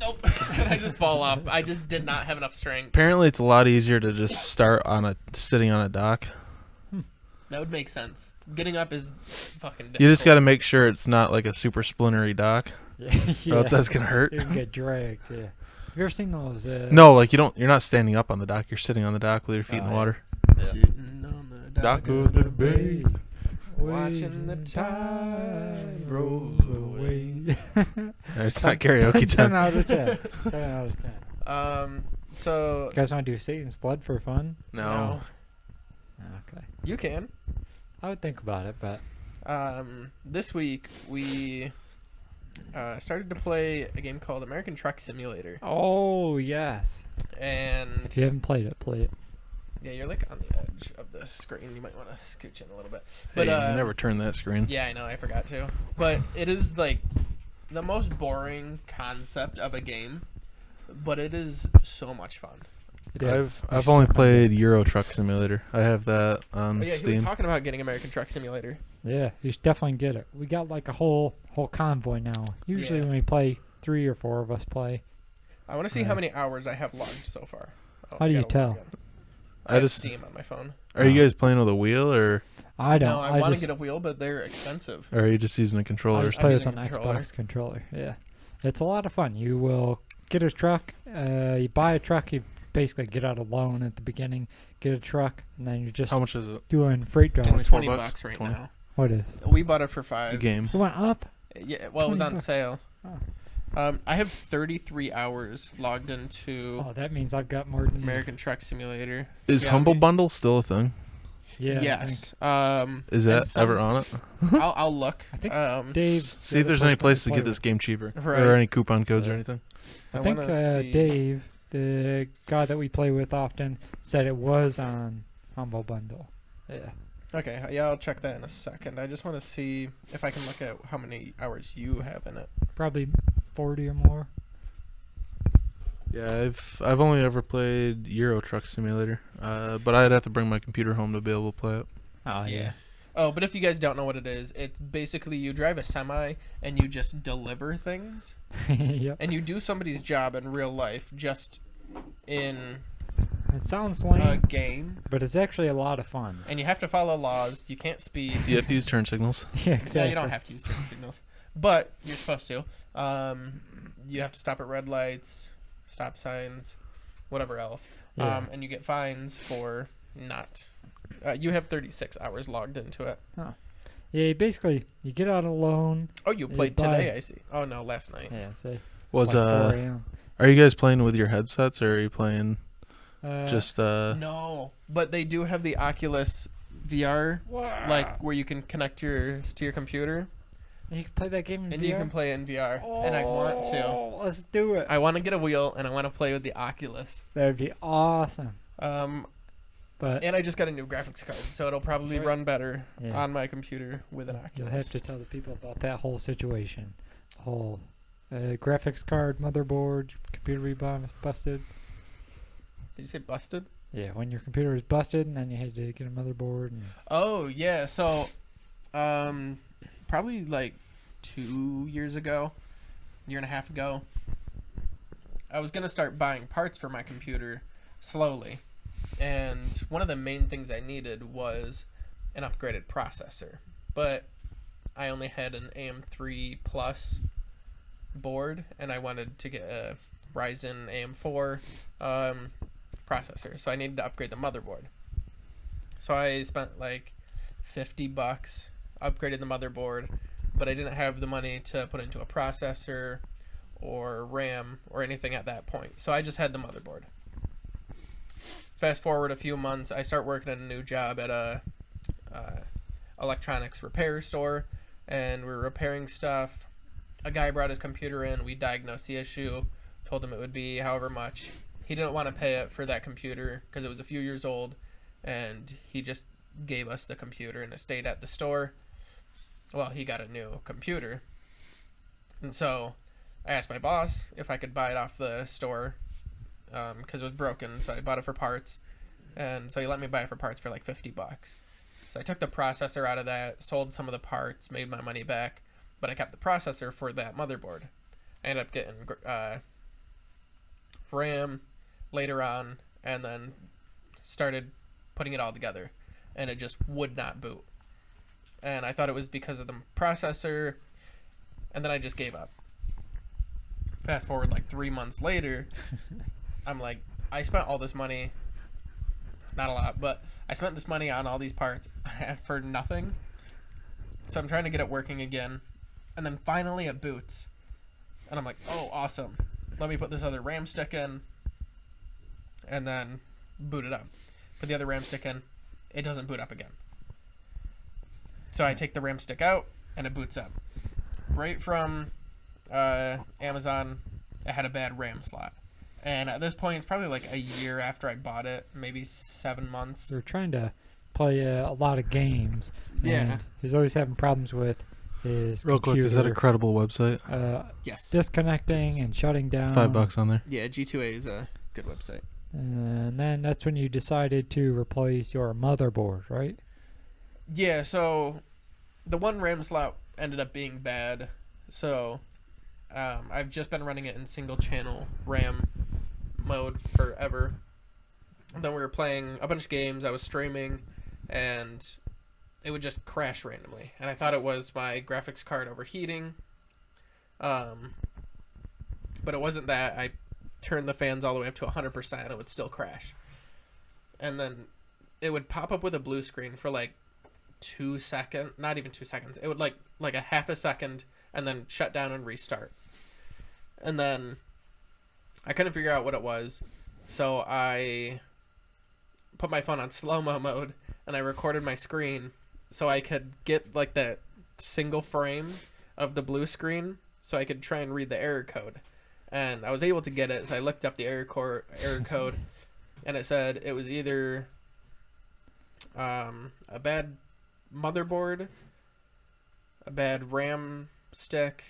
Speaker 3: nope. And I just fall off. I just did not have enough strength.
Speaker 2: Apparently, it's a lot easier to just start sitting on a dock.
Speaker 3: That would make sense. Getting up is fucking difficult.
Speaker 2: You just got to make sure it's not like a super splintery dock,
Speaker 1: Yeah,
Speaker 2: or else that's gonna hurt.
Speaker 1: You can get dragged. Yeah. Have you ever seen those?
Speaker 2: No, like you're not standing up on the dock. You're sitting on the dock with your feet in the
Speaker 1: yeah.
Speaker 2: water.
Speaker 3: Sitting on the
Speaker 2: Dock
Speaker 3: of
Speaker 2: of
Speaker 3: the
Speaker 2: the
Speaker 3: bay,
Speaker 2: bay,
Speaker 3: watching the tide roll away.
Speaker 2: It's not karaoke
Speaker 1: 10
Speaker 2: time.
Speaker 1: out of 10. 10 out of 10.
Speaker 3: So
Speaker 1: You guys want to do Satan's Blood for fun?
Speaker 2: No.
Speaker 1: Okay.
Speaker 3: you can.
Speaker 1: I would think about it, but
Speaker 3: This week we started to play a game called American Truck Simulator,
Speaker 1: oh yes.
Speaker 3: and
Speaker 1: If you haven't played it, play it.
Speaker 3: yeah, you're like on the edge of the screen. You might want to scooch in a little bit. But
Speaker 2: Hey, you never turn that screen.
Speaker 3: yeah, I know, I forgot to. But it is like the most boring concept of a game, but it is so much fun.
Speaker 1: It is.
Speaker 2: I've only played Euro Truck Simulator. I have that on
Speaker 3: Oh, yeah, he was
Speaker 2: Steam.
Speaker 3: talking about getting American Truck Simulator.
Speaker 1: Yeah, you should definitely get it. We got like a whole convoy now. Usually
Speaker 3: Yeah.
Speaker 1: when we play, 3 or 4 of us play.
Speaker 3: I want to see how many hours I have logged so far. Oh,
Speaker 1: How do you
Speaker 3: gotta log
Speaker 1: tell?
Speaker 3: in.
Speaker 2: I
Speaker 3: I have
Speaker 2: just
Speaker 3: Steam on my phone.
Speaker 2: Are you guys playing with a wheel or
Speaker 1: I don't.
Speaker 3: No, I want to
Speaker 1: just,
Speaker 3: get a wheel, but they're expensive.
Speaker 2: are you just using a
Speaker 1: I
Speaker 2: controller?
Speaker 1: just
Speaker 3: I'm
Speaker 1: play with
Speaker 3: using
Speaker 1: an
Speaker 3: a controller.
Speaker 1: Xbox controller. Yeah, it's a lot of fun. You will get a truck. You buy a truck. You basically get out a loan at the beginning. Get a truck, and then you're just
Speaker 2: How much is it?
Speaker 1: doing freight
Speaker 3: It's
Speaker 1: drives.
Speaker 3: 20
Speaker 2: bucks?
Speaker 3: bucks right
Speaker 2: 20.
Speaker 3: now.
Speaker 1: What is?
Speaker 3: We bought it for
Speaker 2: The
Speaker 3: 5.
Speaker 2: game.
Speaker 1: It went up.
Speaker 3: Yeah, well, it was
Speaker 1: 20
Speaker 3: on
Speaker 1: bucks.
Speaker 3: sale.
Speaker 1: Oh.
Speaker 3: I have 33 hours logged into
Speaker 1: Oh, that means I've got more than you.
Speaker 3: American Truck Simulator.
Speaker 2: Is
Speaker 3: Yeah,
Speaker 2: Humble
Speaker 3: me-
Speaker 2: Bundle still a thing?
Speaker 1: Yeah.
Speaker 3: Yes.
Speaker 2: Is
Speaker 3: and
Speaker 2: that
Speaker 3: some-
Speaker 2: ever on it?
Speaker 3: I'll look.
Speaker 1: I think
Speaker 3: Um,
Speaker 1: Dave.
Speaker 2: See if there's any place to get this game cheaper, or any coupon codes or anything.
Speaker 1: I
Speaker 3: I
Speaker 1: think
Speaker 3: wanna see-
Speaker 1: Dave, the guy that we play with often, said it was on Humble Bundle. Yeah.
Speaker 3: Okay, yeah, I'll check that in a second. I just want to see if I can look at how many hours you have in it.
Speaker 1: Probably 40 or more.
Speaker 2: Yeah, I've only ever played Euro Truck Simulator, but I'd have to bring my computer home to be able to play it.
Speaker 1: Oh, yeah.
Speaker 3: Oh, but if you guys don't know what it is, it's basically you drive a semi and you just deliver things,
Speaker 1: Yep.
Speaker 3: and you do somebody's job in real life, just in
Speaker 1: It sounds
Speaker 3: a
Speaker 1: lame,
Speaker 3: game,
Speaker 1: but it's actually a lot of fun.
Speaker 3: and you have to follow laws. You can't speed.
Speaker 2: You have to use turn signals.
Speaker 1: Yeah, exactly.
Speaker 3: No, you don't have to use turn signals, but you're supposed to. You have to stop at red lights, stop signs, whatever else,
Speaker 1: Yeah.
Speaker 3: and you get fines for not. You have 36 hours logged into it.
Speaker 1: Yeah, basically, you get out alone.
Speaker 3: Oh, you
Speaker 1: You
Speaker 3: played
Speaker 1: buy-
Speaker 3: today, I see. Oh, no, last night.
Speaker 1: Yeah, say.
Speaker 2: Was
Speaker 1: like 4 a.m.
Speaker 2: Are you guys playing with your headsets, or are you playing just
Speaker 3: No, but they do have the Oculus VR, like where you can connect yours to your computer,
Speaker 1: You can play that game in
Speaker 3: and
Speaker 1: VR?
Speaker 3: you can play it in VR. And I want to.
Speaker 1: Oh, let's do it.
Speaker 3: I want to get a wheel, and I want to play with the Oculus.
Speaker 1: That'd be awesome. But
Speaker 3: And I just got a new graphics card, so it'll probably
Speaker 1: Right.
Speaker 3: run better
Speaker 1: Yeah.
Speaker 3: on my computer with an
Speaker 1: you'll
Speaker 3: Oculus.
Speaker 1: have to tell the people about that whole situation. The whole graphics card, motherboard, computer busted.
Speaker 3: Did you say busted?
Speaker 1: Yeah, when your computer was busted, and then you had to get a motherboard. And
Speaker 3: Oh yeah, so probably like 2 years ago, year and a half ago, I was gonna start buying parts for my computer slowly, and one of the main things I needed was an upgraded processor, but I only had an AM3 Plus board, and I wanted to get a Ryzen AM4 processor, so I needed to upgrade the motherboard. So I spent like $50, upgraded the motherboard, but I didn't have the money to put into a processor or RAM or anything at that point. So I just had the motherboard. Fast forward a few months, I start working at a new job at a electronics repair store, and we're repairing stuff. A guy brought his computer in, we diagnosed the issue, told him it would be however much. He didn't want to pay it for that computer because it was a few years old, and he just gave us the computer, and it stayed at the store. Well, he got a new computer, and so I asked my boss if I could buy it off the store because it was broken, so I bought it for parts. And so he let me buy it for parts for like $50. So I took the processor out of that, sold some of the parts, made my money back, but I kept the processor for that motherboard. I ended up getting RAM later on, and then started putting it all together, and it just would not boot. And I thought it was because of the processor, and then I just gave up. Fast forward like 3 months later, I'm like, I spent all this money, not a lot, but I spent this money on all these parts for nothing. So I'm trying to get it working again, and then finally it boots. And I'm like, oh, awesome. Let me put this other RAM stick in, and then boot it up. Put the other RAM stick in, it doesn't boot up again. So I take the RAM stick out, and it boots up. Right from Amazon, it had a bad RAM slot. And at this point, it's probably like a year after I bought it, maybe 7 months.
Speaker 1: We're trying to play a lot of games.
Speaker 3: Yeah.
Speaker 1: And he's always having problems with his
Speaker 2: Real quick, is that a
Speaker 1: computer,
Speaker 2: credible website?
Speaker 3: Yes.
Speaker 1: disconnecting and shutting down.
Speaker 2: $5 on there.
Speaker 3: Yeah, G2A is a good website.
Speaker 1: And then that's when you decided to replace your motherboard, right?
Speaker 3: Yeah, so the one RAM slot ended up being bad. So I've just been running it in single channel RAM mode forever. And then we were playing a bunch of games. I was streaming, and it would just crash randomly. And I thought it was my graphics card overheating. But it wasn't that. I turned the fans all the way up to 100%, and it would still crash. And then it would pop up with a blue screen for like 2 seconds. Not even 2 seconds. It would like a half a second, and then shut down and restart. And then I couldn't figure out what it was, so I put my phone on slow-mo mode, and I recorded my screen so I could get like that single frame of the blue screen so I could try and read the error code. And I was able to get it, so I looked up the error code, and it said it was either a bad motherboard, a bad RAM stick,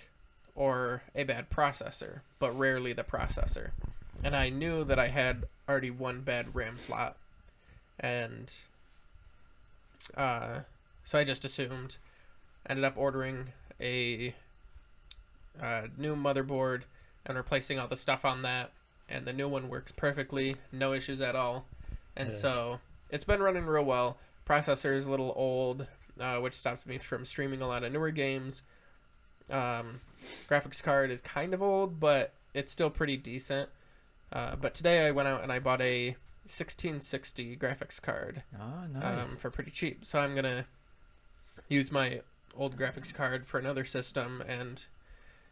Speaker 3: or a bad processor, but rarely the processor. And I knew that I had already one bad RAM slot, and so I just assumed. Ended up ordering a new motherboard and replacing all the stuff on that, and the new one works perfectly, no issues at all. And so it's been running real well. Processor is a little old, which stops me from streaming a lot of newer games. Graphics card is kind of old, but it's still pretty decent. But today I went out and I bought a 1660 graphics card.
Speaker 1: Oh, nice.
Speaker 3: For pretty cheap. So I'm gonna use my old graphics card for another system, and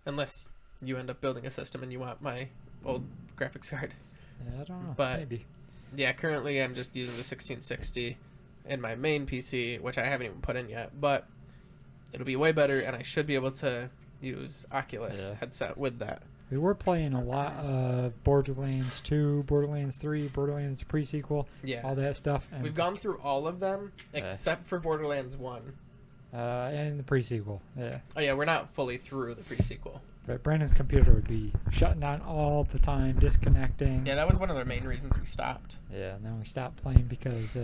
Speaker 3: unless you end up building a system and you want my old graphics card.
Speaker 1: Yeah, I don't know.
Speaker 3: But
Speaker 1: maybe.
Speaker 3: yeah, currently I'm just using the 1660 in my main PC, which I haven't even put in yet, but it'll be way better, and I should be able to use Oculus headset with that.
Speaker 1: We were playing a lot of Borderlands 2, Borderlands 3, Borderlands pre-sequel,
Speaker 3: Yeah.
Speaker 1: all that stuff. And,
Speaker 3: We've gone through all of them except for Borderlands 1.
Speaker 1: and the pre-sequel, yeah.
Speaker 3: Oh yeah, we're not fully through the pre-sequel.
Speaker 1: But Brandon's computer would be shutting down all the time, disconnecting.
Speaker 3: Yeah, that was one of the main reasons we stopped.
Speaker 1: Yeah, and then we stopped playing because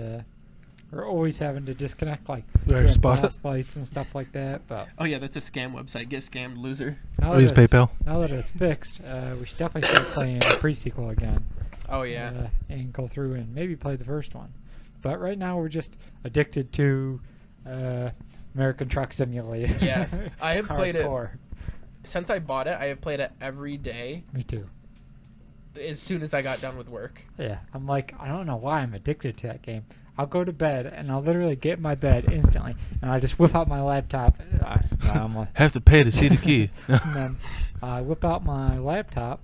Speaker 1: we're always having to disconnect, like
Speaker 2: There,
Speaker 1: during
Speaker 2: spot
Speaker 1: boss
Speaker 2: it.
Speaker 1: fights and stuff like that. But
Speaker 3: Oh yeah, that's a scam website. Get scammed, loser.
Speaker 1: now
Speaker 2: Use
Speaker 1: that it's-
Speaker 2: PayPal.
Speaker 1: Now that it's fixed, we should definitely start playing the pre-sequel again.
Speaker 3: Oh yeah.
Speaker 1: And go through and maybe play the first one. But right now we're just addicted to American Truck Simulator.
Speaker 3: Yes, I have played it.
Speaker 1: Hardcore.
Speaker 3: Since I bought it, I have played it every day
Speaker 1: Me too.
Speaker 3: as soon as I got done with work.
Speaker 1: Yeah, I'm like, I don't know why I'm addicted to that game. I'll go to bed and I'll literally get in my bed instantly, and I just whip out my laptop. I'm like,
Speaker 2: Have to pay to see the key.
Speaker 1: and then I whip out my laptop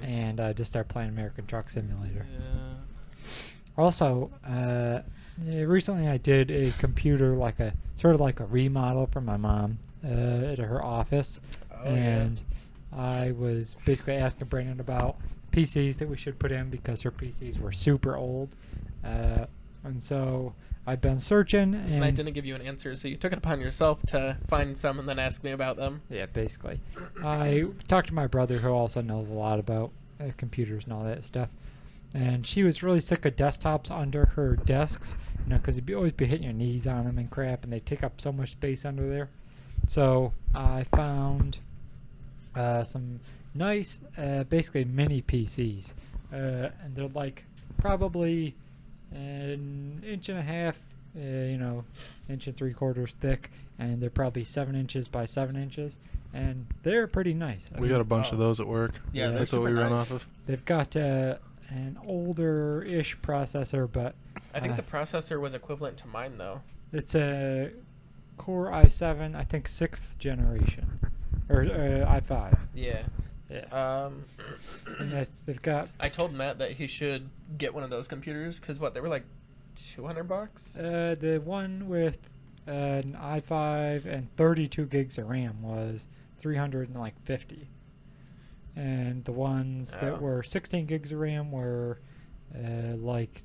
Speaker 1: and just start playing American Truck Simulator. Also, recently I did a computer, like a sort of like a remodel for my mom at her office,
Speaker 3: Oh
Speaker 1: and I was basically asking Brandon about PCs that we should put in because her PCs were super old. And so I've been searching,
Speaker 3: And I
Speaker 1: and
Speaker 3: didn't give you an answer, so you took it upon yourself to find some and then ask me about them.
Speaker 1: yeah, basically, I talked to my brother, who also knows a lot about computers and all that stuff. And she was really sick of desktops under her desks, because you'd always be hitting your knees on them and crap, and they take up so much space under there. So I found some nice, basically mini PCs, and they're like probably an inch and a half, inch and 3/4 thick, and they're probably 7 inches by 7 inches, and they're pretty nice.
Speaker 2: We got a bunch of those at work.
Speaker 3: Yeah,
Speaker 1: they're
Speaker 2: That's what we
Speaker 3: super
Speaker 2: run
Speaker 3: nice.
Speaker 2: off of.
Speaker 1: They've got an older-ish processor, but
Speaker 3: I think the processor was equivalent to mine, though.
Speaker 1: it's a Core i7, I think 6th generation, or i5.
Speaker 3: Yeah.
Speaker 1: Yeah, and they've got
Speaker 3: I told Matt that he should get one of those computers because they were like $200.
Speaker 1: the one with an i5 and 32 gigs of RAM was $350, and the ones
Speaker 3: Oh.
Speaker 1: that were 16 gigs of RAM were like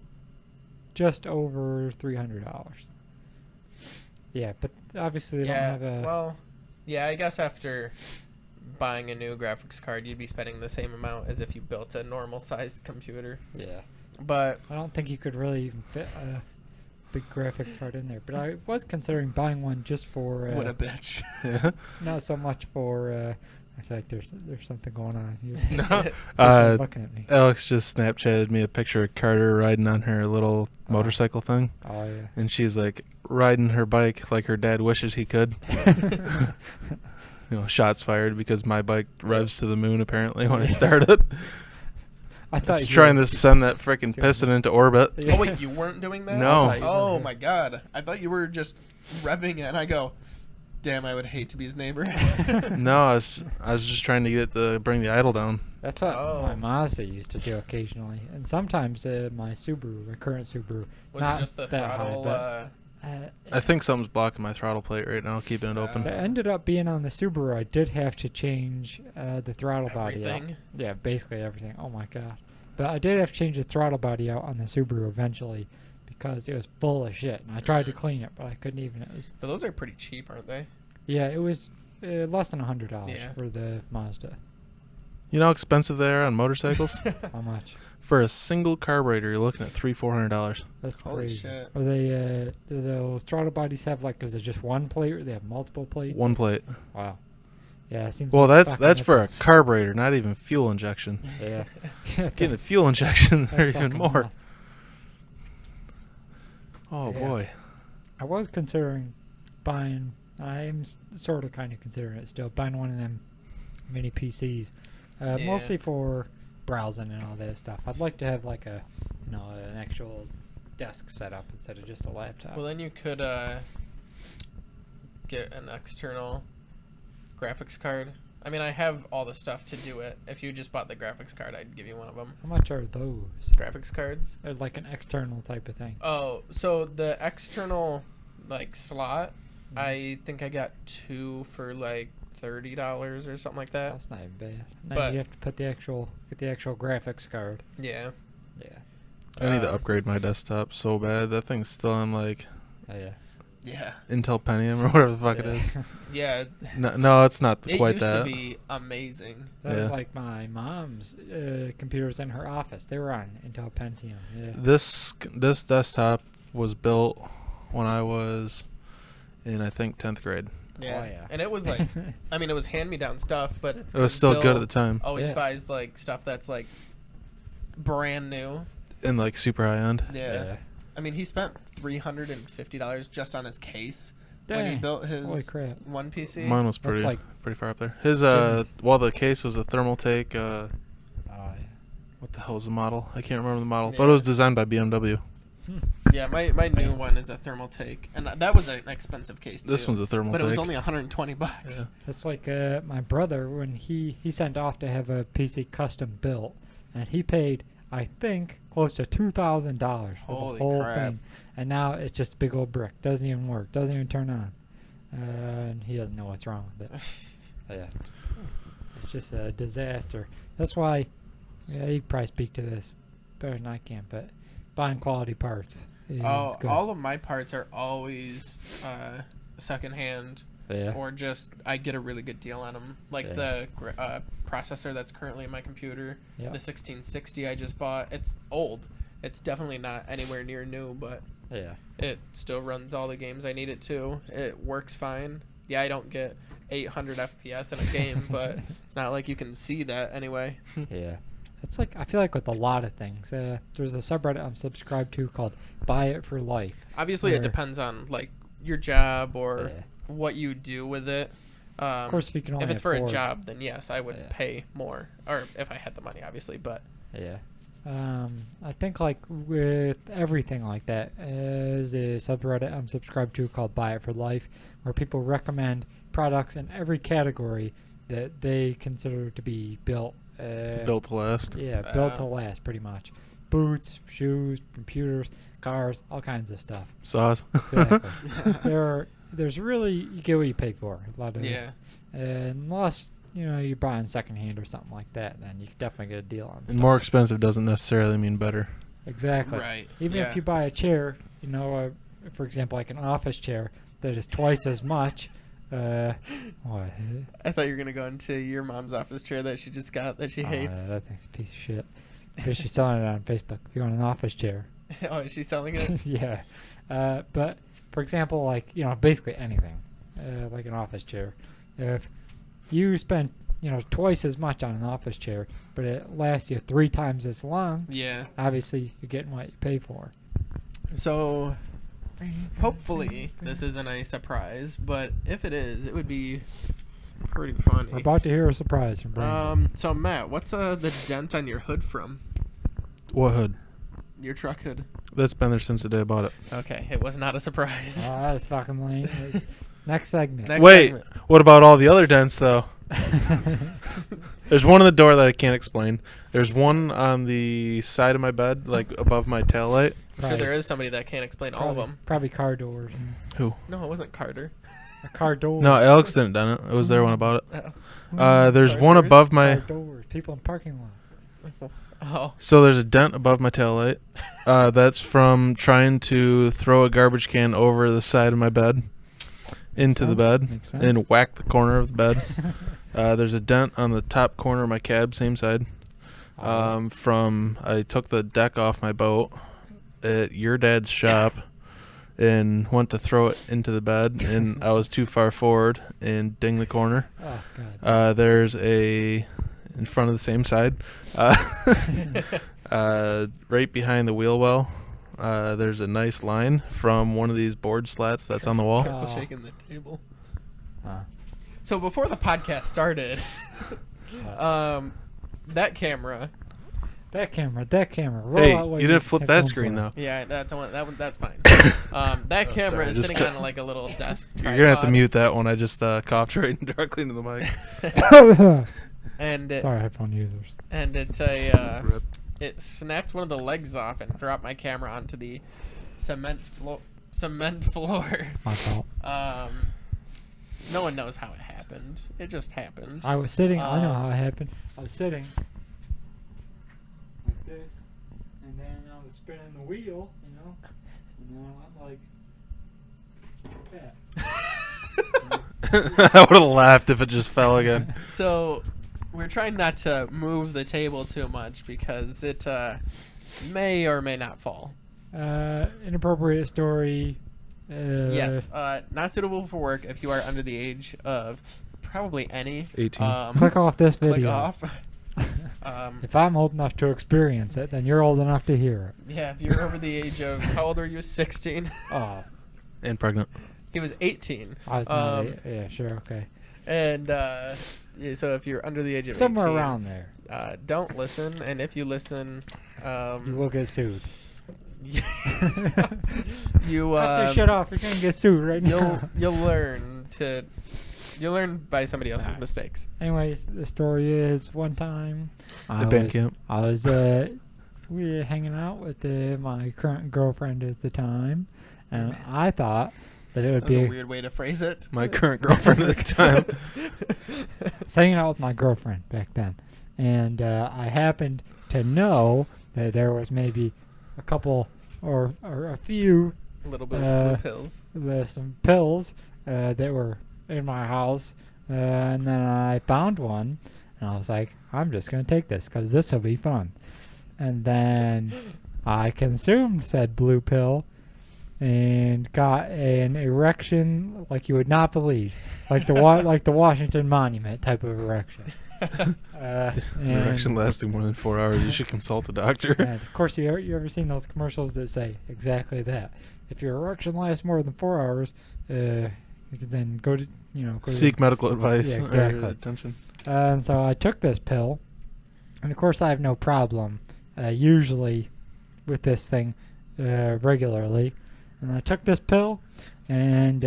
Speaker 1: just over $300. Yeah, but obviously they
Speaker 3: Yeah.
Speaker 1: don't have a.
Speaker 3: Well, yeah. I guess after buying a new graphics card, you'd be spending the same amount as if you built a normal-sized computer.
Speaker 1: Yeah,
Speaker 3: But
Speaker 1: I don't think you could really even fit a big graphics card in there. But I was considering buying one just for
Speaker 3: what a bitch.
Speaker 2: Yeah.
Speaker 1: not so much for. I feel like there's something going on here.
Speaker 2: No.
Speaker 1: Looking at me.
Speaker 2: Alex just Snapchatted me a picture of Carter riding on her little motorcycle thing,
Speaker 1: Oh yeah.
Speaker 2: and she's like riding her bike like her dad wishes he could. Shots fired because my bike revs to the moon apparently when I start it.
Speaker 1: I thought
Speaker 2: It's
Speaker 1: you
Speaker 2: trying
Speaker 1: were
Speaker 2: to send that freaking
Speaker 1: doing
Speaker 2: piston into orbit.
Speaker 1: Yeah.
Speaker 3: Oh wait, you weren't doing that?
Speaker 2: No.
Speaker 1: I thought you
Speaker 3: Oh
Speaker 1: were.
Speaker 3: my god. I thought you were just revving it, and I go, damn, I would hate to be his neighbor.
Speaker 2: No, I was just trying to get it to bring the idle down.
Speaker 1: That's what
Speaker 3: Oh.
Speaker 1: my Mazda used to do occasionally, and sometimes my current Subaru.
Speaker 3: Was
Speaker 1: Not
Speaker 3: it just the
Speaker 1: that high,
Speaker 3: throttle?
Speaker 1: but-
Speaker 2: I think something's blocking my throttle plate right now, keeping it
Speaker 3: Oh.
Speaker 2: open.
Speaker 1: It ended up being on the Subaru. I did have to change the throttle body out.
Speaker 3: Everything?
Speaker 1: Yeah, basically everything. Oh my god! But I did have to change the throttle body out on the Subaru eventually because it was full of shit. And I tried to clean it, but I couldn't even. It was
Speaker 3: But those are pretty cheap, aren't they?
Speaker 1: yeah, it was less than $100
Speaker 3: Yeah.
Speaker 1: for the Mazda.
Speaker 2: You know how expensive they are on motorcycles?
Speaker 1: How much?
Speaker 2: For a single carburetor, you're looking at $300-$400.
Speaker 1: That's
Speaker 3: Holy
Speaker 1: crazy.
Speaker 3: shit.
Speaker 1: Are they? Do those throttle bodies have is it just one plate, or they have multiple plates?
Speaker 2: One plate.
Speaker 1: Wow. Yeah, it seems.
Speaker 2: Well,
Speaker 1: like
Speaker 2: that's
Speaker 1: fucking
Speaker 2: for a
Speaker 1: nuts.
Speaker 2: carburetor, not even fuel injection.
Speaker 1: Yeah.
Speaker 2: Getting a
Speaker 1: That's-
Speaker 2: fuel injection,
Speaker 1: that's
Speaker 2: they're even
Speaker 1: fucking
Speaker 2: more.
Speaker 1: nuts.
Speaker 2: Oh
Speaker 1: Yeah.
Speaker 2: boy.
Speaker 1: I was considering buying. I'm sort of kind of considering it still, buying one of them mini PCs,
Speaker 3: Yeah.
Speaker 1: mostly for browsing and all that stuff. I'd like to have like an actual desk setup instead of just a laptop.
Speaker 3: Well, then you could get an external graphics card. I mean, I have all the stuff to do it. If you just bought the graphics card, I'd give you one of them.
Speaker 1: How much are those?
Speaker 3: Graphics cards?
Speaker 1: They're like an external type of thing.
Speaker 3: Oh, so the external slot,
Speaker 1: Mhm.
Speaker 3: I think I got 2 for like $30 or something like that.
Speaker 1: That's not even bad. Now
Speaker 3: But-
Speaker 1: you have to get the actual graphics card.
Speaker 3: Yeah.
Speaker 1: Yeah.
Speaker 2: I need to
Speaker 3: Uh,
Speaker 2: upgrade my desktop so bad. That thing's still on like
Speaker 1: Oh, yeah.
Speaker 3: Yeah.
Speaker 2: Intel Pentium or whatever the fuck it
Speaker 1: Yeah.
Speaker 2: is.
Speaker 3: Yeah.
Speaker 2: No, it's not
Speaker 3: It
Speaker 2: quite
Speaker 3: used
Speaker 2: that.
Speaker 3: to be amazing.
Speaker 1: That was
Speaker 2: Yeah.
Speaker 1: like my mom's computers in her office. They were on Intel Pentium. Yeah.
Speaker 2: This desktop was built when I was in I think 10th grade.
Speaker 3: Yeah.
Speaker 1: Oh, yeah.
Speaker 3: And it was like, I mean, it was hand-me-down stuff, but
Speaker 2: It was still good at the
Speaker 3: Bill
Speaker 2: time
Speaker 3: always
Speaker 1: Yeah.
Speaker 3: buys like stuff that's like brand new.
Speaker 2: and like super high end.
Speaker 3: Yeah. I mean, he spent $350 just on his case when he
Speaker 1: Dang.
Speaker 3: built his
Speaker 1: Holy crap.
Speaker 3: one PC.
Speaker 2: Mine was
Speaker 1: That's like-
Speaker 2: pretty far up there. His
Speaker 1: Goodness.
Speaker 2: the case was a Thermaltake.
Speaker 1: Oh, yeah.
Speaker 2: What the hell was the model? I can't remember the model, but
Speaker 3: Yeah.
Speaker 2: it was designed by BMW.
Speaker 3: Yeah, my new
Speaker 1: Fancy.
Speaker 3: one is a Thermaltake, and that was an expensive case too.
Speaker 2: This one's a Thermaltake.
Speaker 3: but it was only $120.
Speaker 2: Yeah.
Speaker 1: It's like my brother when he sent off to have a PC custom built, and he paid I think close to $2,000 for
Speaker 3: Holy
Speaker 1: the whole
Speaker 3: crap.
Speaker 1: thing, and now it's just a big old brick. Doesn't even work. Doesn't even turn on, and he doesn't know what's wrong with it. Yeah, it's just a disaster. That's why. Yeah, he probably speak to this better than I can, but buying quality parts. Is good.
Speaker 3: All of my parts are always secondhand,
Speaker 1: Yeah.
Speaker 3: or just I get a really good deal on them. Like
Speaker 1: Yeah.
Speaker 3: the processor that's currently in my computer,
Speaker 1: Yeah.
Speaker 3: the 1660 I just bought. It's old. It's definitely not anywhere near new, but
Speaker 1: Yeah.
Speaker 3: it still runs all the games I need it to. It works fine. Yeah, I don't get 800 FPS in a game, but it's not like you can see that anyway.
Speaker 1: Yeah. It's like, I feel like with a lot of things, there's a subreddit I'm subscribed to called Buy It for Life.
Speaker 3: Obviously, it
Speaker 1: Where-
Speaker 3: depends on like your job or
Speaker 1: Yeah.
Speaker 3: what you do with it.
Speaker 1: Of course, if you can only
Speaker 3: If it's for a
Speaker 1: afford-
Speaker 3: job, then yes, I would
Speaker 1: Yeah.
Speaker 3: pay more, or if I had the money, obviously. But
Speaker 1: Yeah. I think like with everything like that, there's a subreddit I'm subscribed to called Buy It for Life, where people recommend products in every category that they consider to be built.
Speaker 2: Built to last.
Speaker 1: Yeah, built to last, pretty much. Boots, shoes, computers, cars, all kinds of stuff.
Speaker 2: Sauce.
Speaker 1: Exactly. There's really, you get what you pay for. A lot of
Speaker 3: yeah,
Speaker 1: unless you're buying secondhand or something like that, then you can definitely get a deal on
Speaker 2: And
Speaker 1: stuff.
Speaker 2: more expensive doesn't necessarily mean better.
Speaker 1: Exactly.
Speaker 3: right.
Speaker 1: Even
Speaker 3: yeah.
Speaker 1: if you buy a chair, for example, like an office chair that is twice as much. What?
Speaker 3: I thought you were gonna go into your mom's office chair that she just got that she hates.
Speaker 1: That thing's a piece of shit. Because she's selling it on Facebook. If you want an office chair.
Speaker 3: Oh, is she selling it?
Speaker 1: Yeah. But for example, like basically anything, like an office chair. If you spend twice as much on an office chair, but it lasts you 3 times as long,
Speaker 3: Yeah.
Speaker 1: obviously you're getting what you pay for.
Speaker 3: So hopefully this isn't a surprise, but if it is, it would be pretty funny.
Speaker 1: We're about to hear a surprise from Brandon.
Speaker 3: So Matt, what's the dent on your hood from?
Speaker 2: What hood?
Speaker 3: Your truck hood.
Speaker 2: That's been there since the day I bought it.
Speaker 3: Okay, it was not a surprise.
Speaker 1: Oh, that's fucking lame. Next segment.
Speaker 3: Next
Speaker 2: Wait,
Speaker 3: segment.
Speaker 2: what about all the other dents, though? There's one in the door that I can't explain. There's one on the side of my bed, like above my taillight.
Speaker 3: I'm sure there is somebody that can't explain all of them.
Speaker 1: Probably car doors.
Speaker 2: Who?
Speaker 3: No, it wasn't Carter.
Speaker 1: A car door.
Speaker 2: No, Alex didn't done it. It was there when I bought it.
Speaker 3: Oh.
Speaker 2: There's
Speaker 3: Car
Speaker 2: one
Speaker 3: doors?
Speaker 2: above
Speaker 1: Car
Speaker 2: my...
Speaker 1: doors. People in parking lot.
Speaker 3: Oh.
Speaker 2: So there's a dent above my taillight. That's from trying to throw a garbage can over the side of my bed into the bed
Speaker 1: Makes sense.
Speaker 2: and whack the corner of the bed. There's a dent on the top corner of my cab, same side. From I took the deck off my boat at your dad's shop and went to throw it into the bed, and I was too far forward and ding the corner.
Speaker 1: Oh, God.
Speaker 2: There's a in front of the same side, right behind the wheel well. There's a nice line from one of these board slats that's on the wall.
Speaker 3: Careful
Speaker 1: Oh.
Speaker 3: shaking the table.
Speaker 1: Uh,
Speaker 3: So before the podcast started, that camera.
Speaker 1: that camera. Roll
Speaker 2: Hey,
Speaker 1: out what
Speaker 2: you didn't flip
Speaker 1: have
Speaker 2: that
Speaker 1: going
Speaker 2: screen
Speaker 1: for
Speaker 2: though.
Speaker 3: Yeah, that's fine. That
Speaker 2: Oh,
Speaker 3: camera
Speaker 2: sorry,
Speaker 3: is
Speaker 2: just
Speaker 3: sitting
Speaker 2: cut-
Speaker 3: on like a little desk.
Speaker 2: You're gonna have to
Speaker 3: tripod,
Speaker 2: mute that one. I just coughed right directly into the mic.
Speaker 1: it.
Speaker 3: And it,
Speaker 1: Sorry, headphone users.
Speaker 3: and it's a
Speaker 2: Rip.
Speaker 3: it snapped one of the legs off and dropped my camera onto the cement floor.
Speaker 1: My fault.
Speaker 3: No one knows how it happened. It just happened.
Speaker 1: I was sitting. I know how it happened. I was sitting like this, and then I was spinning the wheel, and then I'm like that.
Speaker 2: I would have laughed if it just fell again.
Speaker 3: So we're trying not to move the table too much because it may or may not fall.
Speaker 1: Inappropriate story.
Speaker 3: Yes, not suitable for work if you are under the age of probably any.
Speaker 2: 18.
Speaker 1: Click off this video.
Speaker 3: Click off.
Speaker 1: If I'm old enough to experience it, then you're old enough to hear it.
Speaker 3: Yeah, if you're over the age of, how old are you? 16.
Speaker 1: Oh,
Speaker 2: And pregnant.
Speaker 3: He was 18.
Speaker 1: I was not. Yeah, sure, okay.
Speaker 3: And yeah, so if you're under the age of
Speaker 1: Somewhere
Speaker 3: 18,
Speaker 1: around there.
Speaker 3: Don't listen. And if you listen,
Speaker 1: You will get sued.
Speaker 3: you
Speaker 1: Cut this shit off. You're gonna get sued right now.
Speaker 3: you'll learn by somebody else's
Speaker 1: Alright.
Speaker 3: mistakes.
Speaker 1: Anyways, the story is one time
Speaker 2: At band camp.
Speaker 1: I was we were hanging out with my current girlfriend at the time, and I thought that it would
Speaker 3: That was
Speaker 1: be
Speaker 3: a weird way to phrase it.
Speaker 2: My current girlfriend at the time.
Speaker 1: hanging out with my girlfriend back then, and I happened to know that there was maybe a couple or a few
Speaker 3: A little bit of blue pills.
Speaker 1: some pills that were in my house, and then I found one, and I was like, I'm just gonna take this because this will be fun. And then I consumed said blue pill and got an erection like you would not believe, like the like the Washington Monument type of erection.
Speaker 2: Erection lasting more than 4 hours. You should consult a doctor.
Speaker 1: And of course, you ever seen those commercials that say exactly that? If your erection lasts more than 4 hours, you can then go to
Speaker 2: Seek medical advice.
Speaker 1: Yeah, exactly.
Speaker 2: Or attention.
Speaker 1: And so I took this pill, and of course I have no problem usually with this thing regularly. And I took this pill, and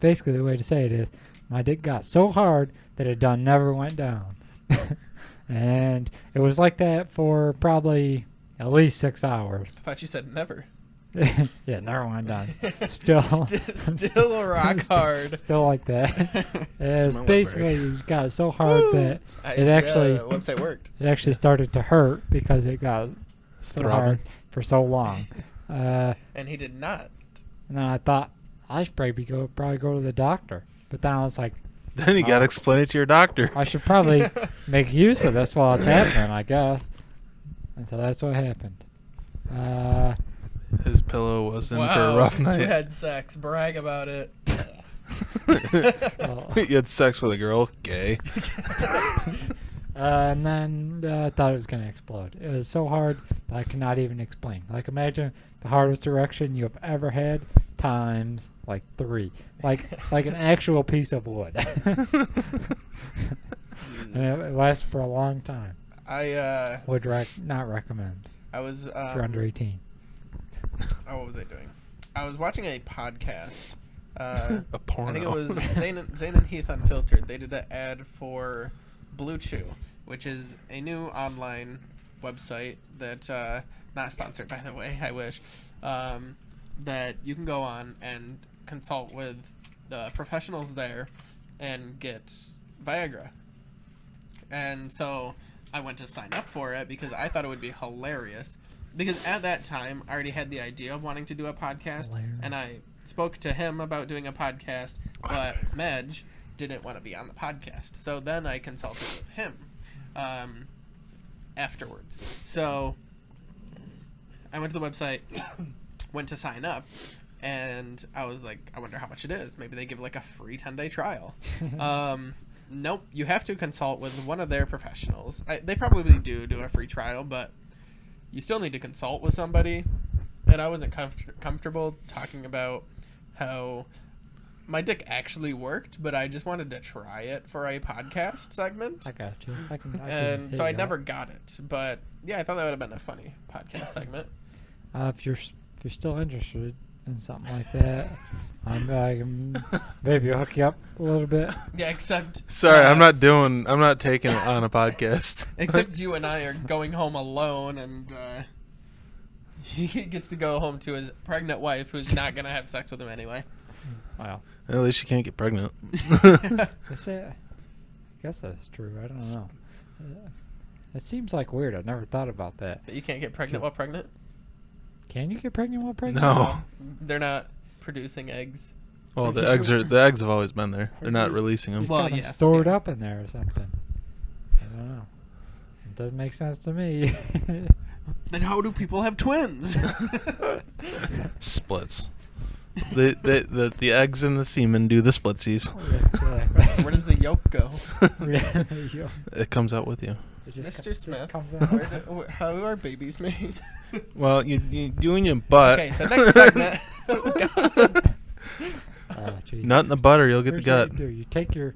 Speaker 1: basically the way to say it is, my dick got so hard that it done never went down. And it was like that for probably at least 6 hours.
Speaker 3: I thought you said never.
Speaker 1: Yeah, never went down. Still
Speaker 3: Still rock hard.
Speaker 1: Still like that. It's
Speaker 2: my
Speaker 1: basically it got so hard that it actually
Speaker 3: website worked.
Speaker 1: It actually started to hurt because it got so
Speaker 2: Throbbing.
Speaker 1: hard for so long.
Speaker 3: And he did not.
Speaker 1: And then I thought I should probably go to the doctor. But then I was like,
Speaker 2: Then you gotta explain it to your doctor.
Speaker 1: I should probably make use of this while it's happening, I guess. And so that's what happened.
Speaker 2: His pillow was in for a rough
Speaker 3: You
Speaker 2: night.
Speaker 3: had sex. Brag about it.
Speaker 1: Well,
Speaker 2: You had sex with a girl. Gay.
Speaker 1: and then I thought it was going to explode. It was so hard that I cannot even explain. Like, imagine the hardest erection you have ever had times like 3. Like an actual piece of wood. And it lasts for a long time.
Speaker 3: I
Speaker 1: Would not recommend
Speaker 3: was
Speaker 1: if you're under 18.
Speaker 3: what was I doing? I was watching a podcast.
Speaker 2: A porno.
Speaker 3: I think it was Zane and Heath Unfiltered. They did an ad for Blue Chew, which is a new online website that not sponsored, by the way. I wish that you can go on and consult with the professionals there and get Viagra. And so I went to sign up for it because I thought it would be hilarious. Because at that time, I already had the idea of wanting to do a podcast, and I spoke to him about doing a podcast, but Medj didn't want to be on the podcast. So then I consulted with him afterwards. So I went to the website, went to sign up, and I was like, I wonder how much it is. Maybe they give like a free 10-day trial. Nope, you have to consult with one of their professionals. They probably do a free trial, but you still need to consult with somebody. And I wasn't comfortable talking about how my dick actually worked, but I just wanted to try it for a podcast segment.
Speaker 1: I got you. I can
Speaker 3: And so I
Speaker 1: hit you
Speaker 3: never
Speaker 1: up.
Speaker 3: got it. But yeah, I thought that would have been a funny podcast segment.
Speaker 1: If you're still interested in something like that, maybe I'll hook you up a little bit.
Speaker 3: Yeah, except
Speaker 2: Sorry, I'm not taking it on a podcast.
Speaker 3: except you and I are going home alone, and he gets to go home to his pregnant wife, who's not gonna have sex with him anyway.
Speaker 1: Wow.
Speaker 2: At least you can't get pregnant.
Speaker 1: I guess that's true. I don't know. It seems like weird. I've never thought about that.
Speaker 3: You can't get pregnant while pregnant.
Speaker 1: Can you get pregnant while pregnant?
Speaker 2: No.
Speaker 3: They're not producing eggs.
Speaker 2: Well, the eggs have always been there. They're not releasing them.
Speaker 1: Just
Speaker 3: Well,
Speaker 1: got them
Speaker 3: yes,
Speaker 1: stored
Speaker 3: yeah.
Speaker 1: up in there or something. I don't know. It doesn't make sense to me.
Speaker 3: Then how do people have twins?
Speaker 2: Splits. The eggs and the semen do the splitsies.
Speaker 3: Where does the yolk go?
Speaker 2: It comes out with you.
Speaker 3: Mr. Smith,
Speaker 1: comes out.
Speaker 3: how are babies made?
Speaker 2: Well, you do in your butt.
Speaker 3: Okay, so next segment.
Speaker 1: Geez.
Speaker 2: Not in the butter, you'll get the
Speaker 1: Here's
Speaker 2: gut.
Speaker 1: what you do. You take your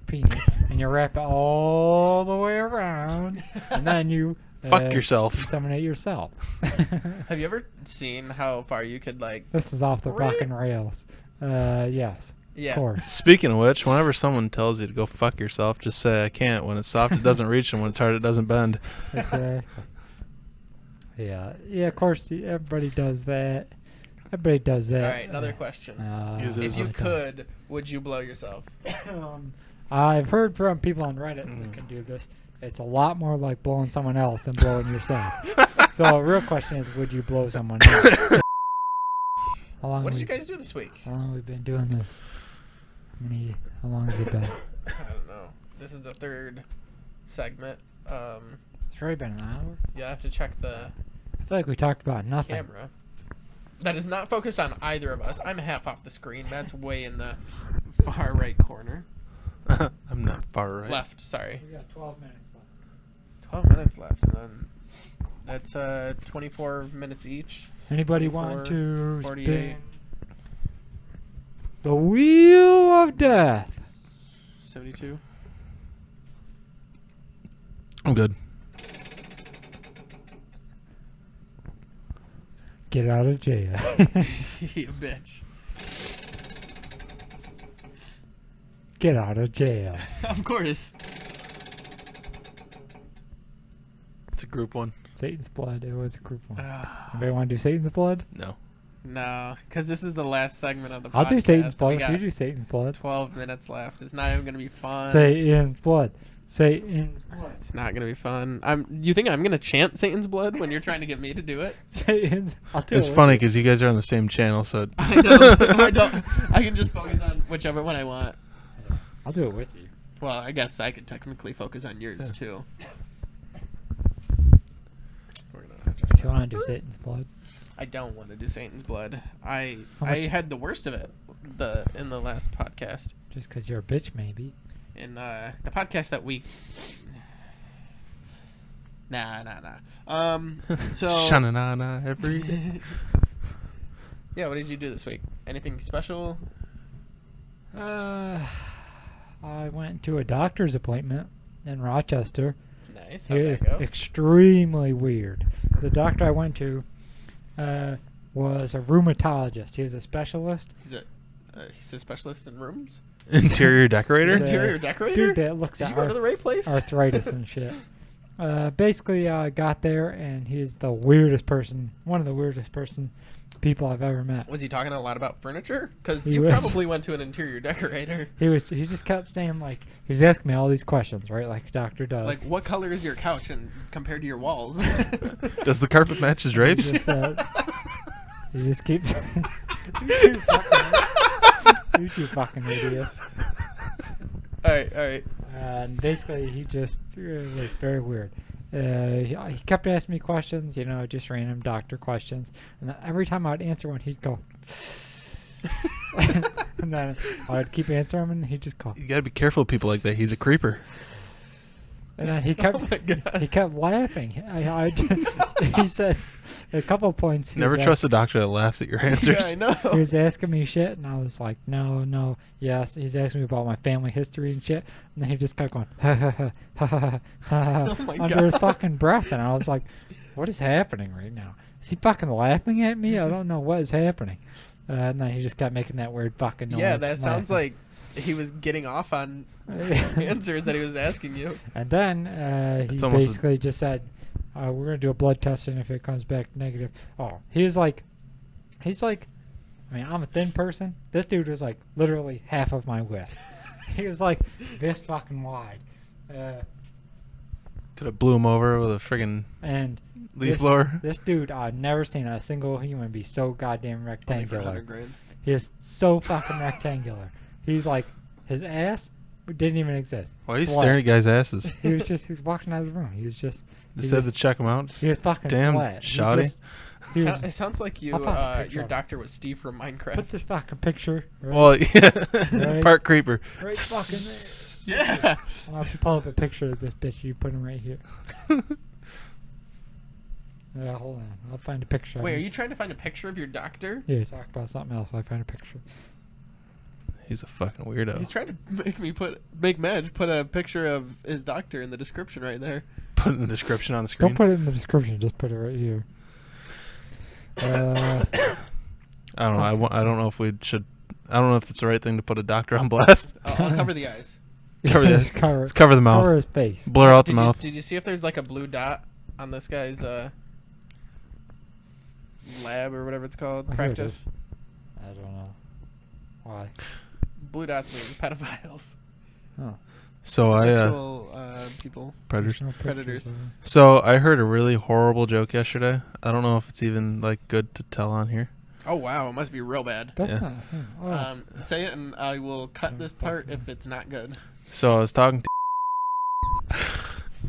Speaker 1: penis and you wrap it all the way around, and then you
Speaker 2: Fuck yourself.
Speaker 1: inseminate yourself.
Speaker 3: Have you ever seen how far you could
Speaker 1: This is off the rockin' rails. Yes.
Speaker 3: Yeah.
Speaker 1: Of course.
Speaker 2: Speaking of which, whenever someone tells you to go fuck yourself, just say I can't. When it's soft, it doesn't reach, and when it's hard, it doesn't bend.
Speaker 1: Exactly. Yeah. Yeah. Of course, everybody does that. Everybody does that.
Speaker 3: All right, another question.
Speaker 2: Use it
Speaker 3: If
Speaker 2: as
Speaker 3: you
Speaker 2: a-
Speaker 3: could, would you blow yourself?
Speaker 1: I've heard from people on Reddit that can do this. It's a lot more like blowing someone else than blowing yourself. So the real question is, would you blow someone up?
Speaker 3: What did you guys do this week?
Speaker 1: How long have we been doing this? How long has it been?
Speaker 3: I don't know. This is the third segment.
Speaker 1: It's already been an hour.
Speaker 3: Yeah, I have to check the
Speaker 1: I feel like we talked about nothing.
Speaker 3: camera. That is not focused on either of us. I'm half off the screen. That's way in the far right corner.
Speaker 2: I'm not far right.
Speaker 3: Left, sorry.
Speaker 1: We got 12 minutes left.
Speaker 3: 12 minutes left, and then that's 24 minutes each.
Speaker 1: Anybody
Speaker 3: 24,
Speaker 1: want to
Speaker 3: 48.
Speaker 1: spin the wheel of death?
Speaker 3: 72.
Speaker 2: I'm good.
Speaker 1: Get out of jail.
Speaker 3: You bitch.
Speaker 1: Get out of jail.
Speaker 3: Of course.
Speaker 2: It's a group one.
Speaker 1: Satan's blood. It was a group one.
Speaker 3: Ah.
Speaker 1: Anybody want to do Satan's blood?
Speaker 2: No.
Speaker 3: No, because this is the last segment of the podcast.
Speaker 1: I'll do Satan's
Speaker 3: We
Speaker 1: blood. If
Speaker 3: got
Speaker 1: you do Satan's blood.
Speaker 3: 12 minutes left. It's not even going to be fun.
Speaker 1: Satan's blood. Satan's blood.
Speaker 3: It's not going to be fun. You think I'm going to chant Satan's blood when you're trying to get me to do it?
Speaker 1: Satan's. I'll do
Speaker 2: It's
Speaker 1: it.
Speaker 2: funny because you guys are on the same channel, so
Speaker 3: I know. I don't. I can just focus on whichever one I want.
Speaker 1: I'll do it with you.
Speaker 3: Well, I guess I could technically focus on yours too. We're gonna have
Speaker 1: Do you want to do Satan's blood?
Speaker 3: I don't want to do Satan's blood. I
Speaker 1: How much-
Speaker 3: had the worst of it in the last podcast.
Speaker 1: Just because you're a bitch, maybe.
Speaker 3: In the podcast that week. Nah. So
Speaker 2: Sha-na-na-na every day.
Speaker 3: yeah, what did you do this week? Anything special?
Speaker 1: I went to a doctor's appointment in Rochester.
Speaker 3: Nice.
Speaker 1: It
Speaker 3: How'd
Speaker 1: was
Speaker 3: that go?
Speaker 1: extremely weird. The doctor I went to was a rheumatologist. He was a specialist.
Speaker 3: He's a specialist in rooms.
Speaker 2: Interior decorator?
Speaker 1: He's a
Speaker 3: Interior decorator?
Speaker 1: Dude that looks
Speaker 3: Did
Speaker 1: at
Speaker 3: you go to the right place?
Speaker 1: arthritis and shit. Basically, I got there, and he's the weirdest person, one of the weirdest people I've ever met.
Speaker 3: Was he talking a lot about furniture? Because
Speaker 1: He
Speaker 3: you
Speaker 1: was.
Speaker 3: probably went to an interior decorator.
Speaker 1: He just kept saying, like, he was asking me all these questions, right, like a doctor does.
Speaker 3: Like, what color is your couch and compared to your walls?
Speaker 2: Does the carpet match his
Speaker 1: He
Speaker 2: drapes?
Speaker 1: just, he just keeps... You two fucking idiots.
Speaker 3: All right.
Speaker 1: And basically, he just was very weird. He kept asking me questions, just random doctor questions. And then every time I'd answer one, he'd go. And then I would keep answering him, and he'd just go.
Speaker 2: You gotta be careful with people like that. He's a creeper.
Speaker 1: And then he kept
Speaker 3: Oh my God.
Speaker 1: he kept laughing. He said a couple points.
Speaker 2: Never trust a doctor that laughs at your answers.
Speaker 3: Yeah, I know.
Speaker 1: He was asking me shit, and I was like, no, yes. He's asking me about my family history and shit, and then he just kept going, ha ha ha ha ha ha
Speaker 3: Oh my
Speaker 1: under his
Speaker 3: God.
Speaker 1: fucking breath, and I was like, what is happening right now? Is he fucking laughing at me? I don't know what is happening. And then he just kept making that weird fucking noise.
Speaker 3: Yeah, that sounds
Speaker 1: laughing.
Speaker 3: like he was getting off on answers that he was asking you.
Speaker 1: And then he
Speaker 2: It's almost
Speaker 1: basically just said, we're going to do a blood test, and if it comes back negative. Oh, he's like, I mean, I'm a thin person. This dude was like literally half of my width. He was like this fucking wide.
Speaker 2: Could have blew him over with a friggin'
Speaker 1: And
Speaker 2: leaf blower.
Speaker 1: this dude, I've never seen a single human be so goddamn
Speaker 3: Only for
Speaker 1: rectangular.
Speaker 3: 100 grand.
Speaker 1: He is so fucking rectangular. He's like, his ass didn't even exist.
Speaker 2: Why are you
Speaker 1: Flat.
Speaker 2: staring at guys' asses?
Speaker 1: He was walking out of the room. He was just,
Speaker 2: Just had to check him out.
Speaker 1: he was fucking
Speaker 2: Damn,
Speaker 1: flat.
Speaker 2: shoddy.
Speaker 1: He was,
Speaker 3: It sounds like
Speaker 1: I'll find a picture
Speaker 3: your
Speaker 1: of it.
Speaker 3: doctor was Steve from Minecraft.
Speaker 1: put this fucking picture right,
Speaker 2: Well, yeah.
Speaker 1: Right.
Speaker 2: Part creeper.
Speaker 1: right fucking there.
Speaker 3: Yeah.
Speaker 1: I'll have to pull up a picture of this bitch. You put him right here. Hold on. I'll find a picture.
Speaker 3: Wait,
Speaker 1: of
Speaker 3: are
Speaker 1: him.
Speaker 3: you trying to find a picture of your doctor?
Speaker 1: Yeah, talk about something else. I find a picture.
Speaker 2: He's a fucking weirdo.
Speaker 3: He's trying to make Madge put a picture of his doctor in the description right there.
Speaker 2: Put it in the description on the screen.
Speaker 1: Don't put it in the description. Just put it right here.
Speaker 2: I don't know. I don't know if we should. I don't know if it's the right thing to put a doctor on blast.
Speaker 3: I'll cover the eyes.
Speaker 2: Cover the eyes.
Speaker 1: Just cover,
Speaker 2: Let's cover the mouth.
Speaker 1: cover his face.
Speaker 2: Blur out the
Speaker 3: Did
Speaker 2: mouth.
Speaker 3: Did you see if there's like a blue dot on this guy's lab or whatever it's called?
Speaker 1: Oh, here it
Speaker 3: Practice.
Speaker 1: is. I don't know. Why?
Speaker 3: Blue dots mean pedophiles.
Speaker 1: Oh.
Speaker 2: So I
Speaker 3: Sexual people.
Speaker 2: Predators.
Speaker 1: No
Speaker 3: Predators.
Speaker 1: pictures
Speaker 2: So I heard a really horrible joke yesterday. I don't know if it's even like good to tell on here.
Speaker 3: Oh wow, it must be real bad.
Speaker 1: That's
Speaker 2: Yeah.
Speaker 1: not. Oh.
Speaker 3: Say it, and I will cut this part if it's not good.
Speaker 2: So I was talking to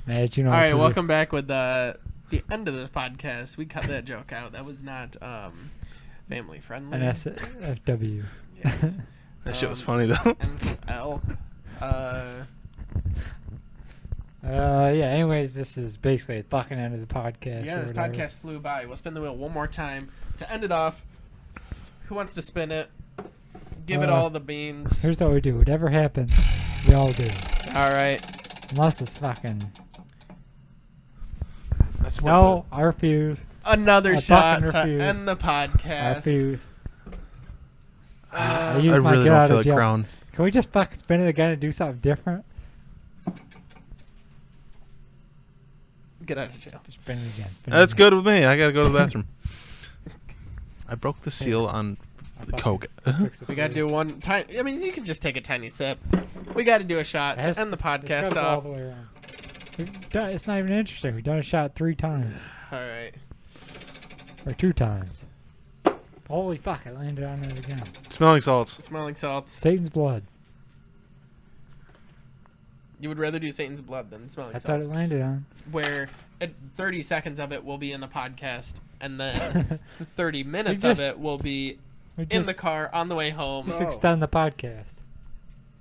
Speaker 1: Man, you know.
Speaker 3: All right,
Speaker 1: to the-
Speaker 3: welcome back with the end of this podcast. We cut that joke out. That was not family friendly.
Speaker 1: An SFW.
Speaker 3: Yes.
Speaker 2: that shit was funny though.
Speaker 3: ML.
Speaker 1: Yeah. Anyways, this is basically the fucking end of the podcast.
Speaker 3: Yeah,
Speaker 1: or
Speaker 3: this
Speaker 1: whatever.
Speaker 3: podcast flew by. We'll spin the wheel one more time to end it off. Who wants to spin it? Give it all the beans.
Speaker 1: Here's what we do. Whatever happens, we all do.
Speaker 3: All right.
Speaker 1: Unless it's fucking.
Speaker 2: I swear
Speaker 1: No, I refuse.
Speaker 3: Another
Speaker 1: I
Speaker 3: shot
Speaker 1: fucking
Speaker 3: to
Speaker 1: refuse.
Speaker 3: end the
Speaker 1: I
Speaker 3: podcast.
Speaker 1: refuse.
Speaker 3: Uh,
Speaker 1: I use
Speaker 2: I
Speaker 1: my
Speaker 2: really
Speaker 1: get
Speaker 2: don't
Speaker 1: out
Speaker 2: feel
Speaker 1: of
Speaker 2: like
Speaker 1: jail.
Speaker 2: crown.
Speaker 1: Can we just fucking spin it again and do something different?
Speaker 3: Get out of jail.
Speaker 1: Spin it again. Spin
Speaker 2: That's
Speaker 1: it again.
Speaker 2: good with me. I gotta go to the bathroom. I broke the seal on the Coke.
Speaker 1: Fix it
Speaker 3: We got to
Speaker 1: for you.
Speaker 3: do one tiny. I mean, you can just take a tiny sip. We got to do a shot
Speaker 1: It has-
Speaker 3: to end the
Speaker 1: It's
Speaker 3: podcast
Speaker 1: gotta go all
Speaker 3: off.
Speaker 1: the way around. It's not even interesting. We've done a shot 3 times.
Speaker 3: All right.
Speaker 1: Or 2 times. Holy fuck, I landed on it again.
Speaker 2: Smelling salts.
Speaker 3: Smelling salts.
Speaker 1: Satan's blood.
Speaker 3: You would rather do Satan's blood than smelling
Speaker 1: That's what
Speaker 3: salts.
Speaker 1: it landed on.
Speaker 3: Where 30 seconds of it will be in the podcast, and then 30 minutes
Speaker 1: just-
Speaker 3: of it will be
Speaker 1: We
Speaker 3: in
Speaker 1: just,
Speaker 3: the car on the way home.
Speaker 1: just extend the podcast.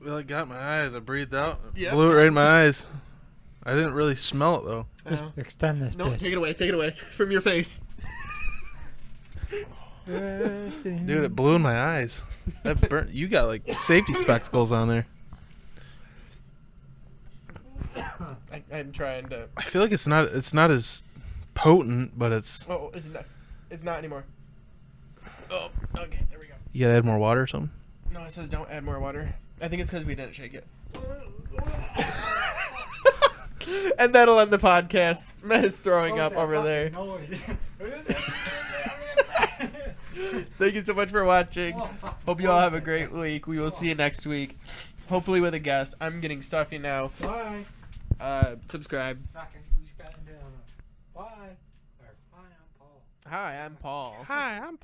Speaker 2: Well, I got my eyes. I breathed out.
Speaker 3: Yep.
Speaker 2: Blew it right in my eyes. I didn't really smell it though.
Speaker 1: Just extend this
Speaker 3: No,
Speaker 1: bitch.
Speaker 3: take it away from your face.
Speaker 2: Dude, it blew in my eyes. That burnt. You got like safety spectacles on there.
Speaker 3: I'm trying to.
Speaker 2: I feel like it's not as potent, but it's.
Speaker 3: Oh, it's not anymore. Oh, okay, there we go.
Speaker 2: You gotta add more water or something.
Speaker 3: No, it says don't add more water. I think it's because we didn't shake it. And that'll end the podcast. Matt is throwing up over there. Thank you so much for watching. Hope you all have a great week. We will see you next week. Hopefully with a guest. I'm getting stuffy now.
Speaker 1: Bye.
Speaker 3: Subscribe.
Speaker 1: Bye. Bye, I'm Paul.
Speaker 3: Hi, I'm Paul.
Speaker 2: Hi, I'm Paul.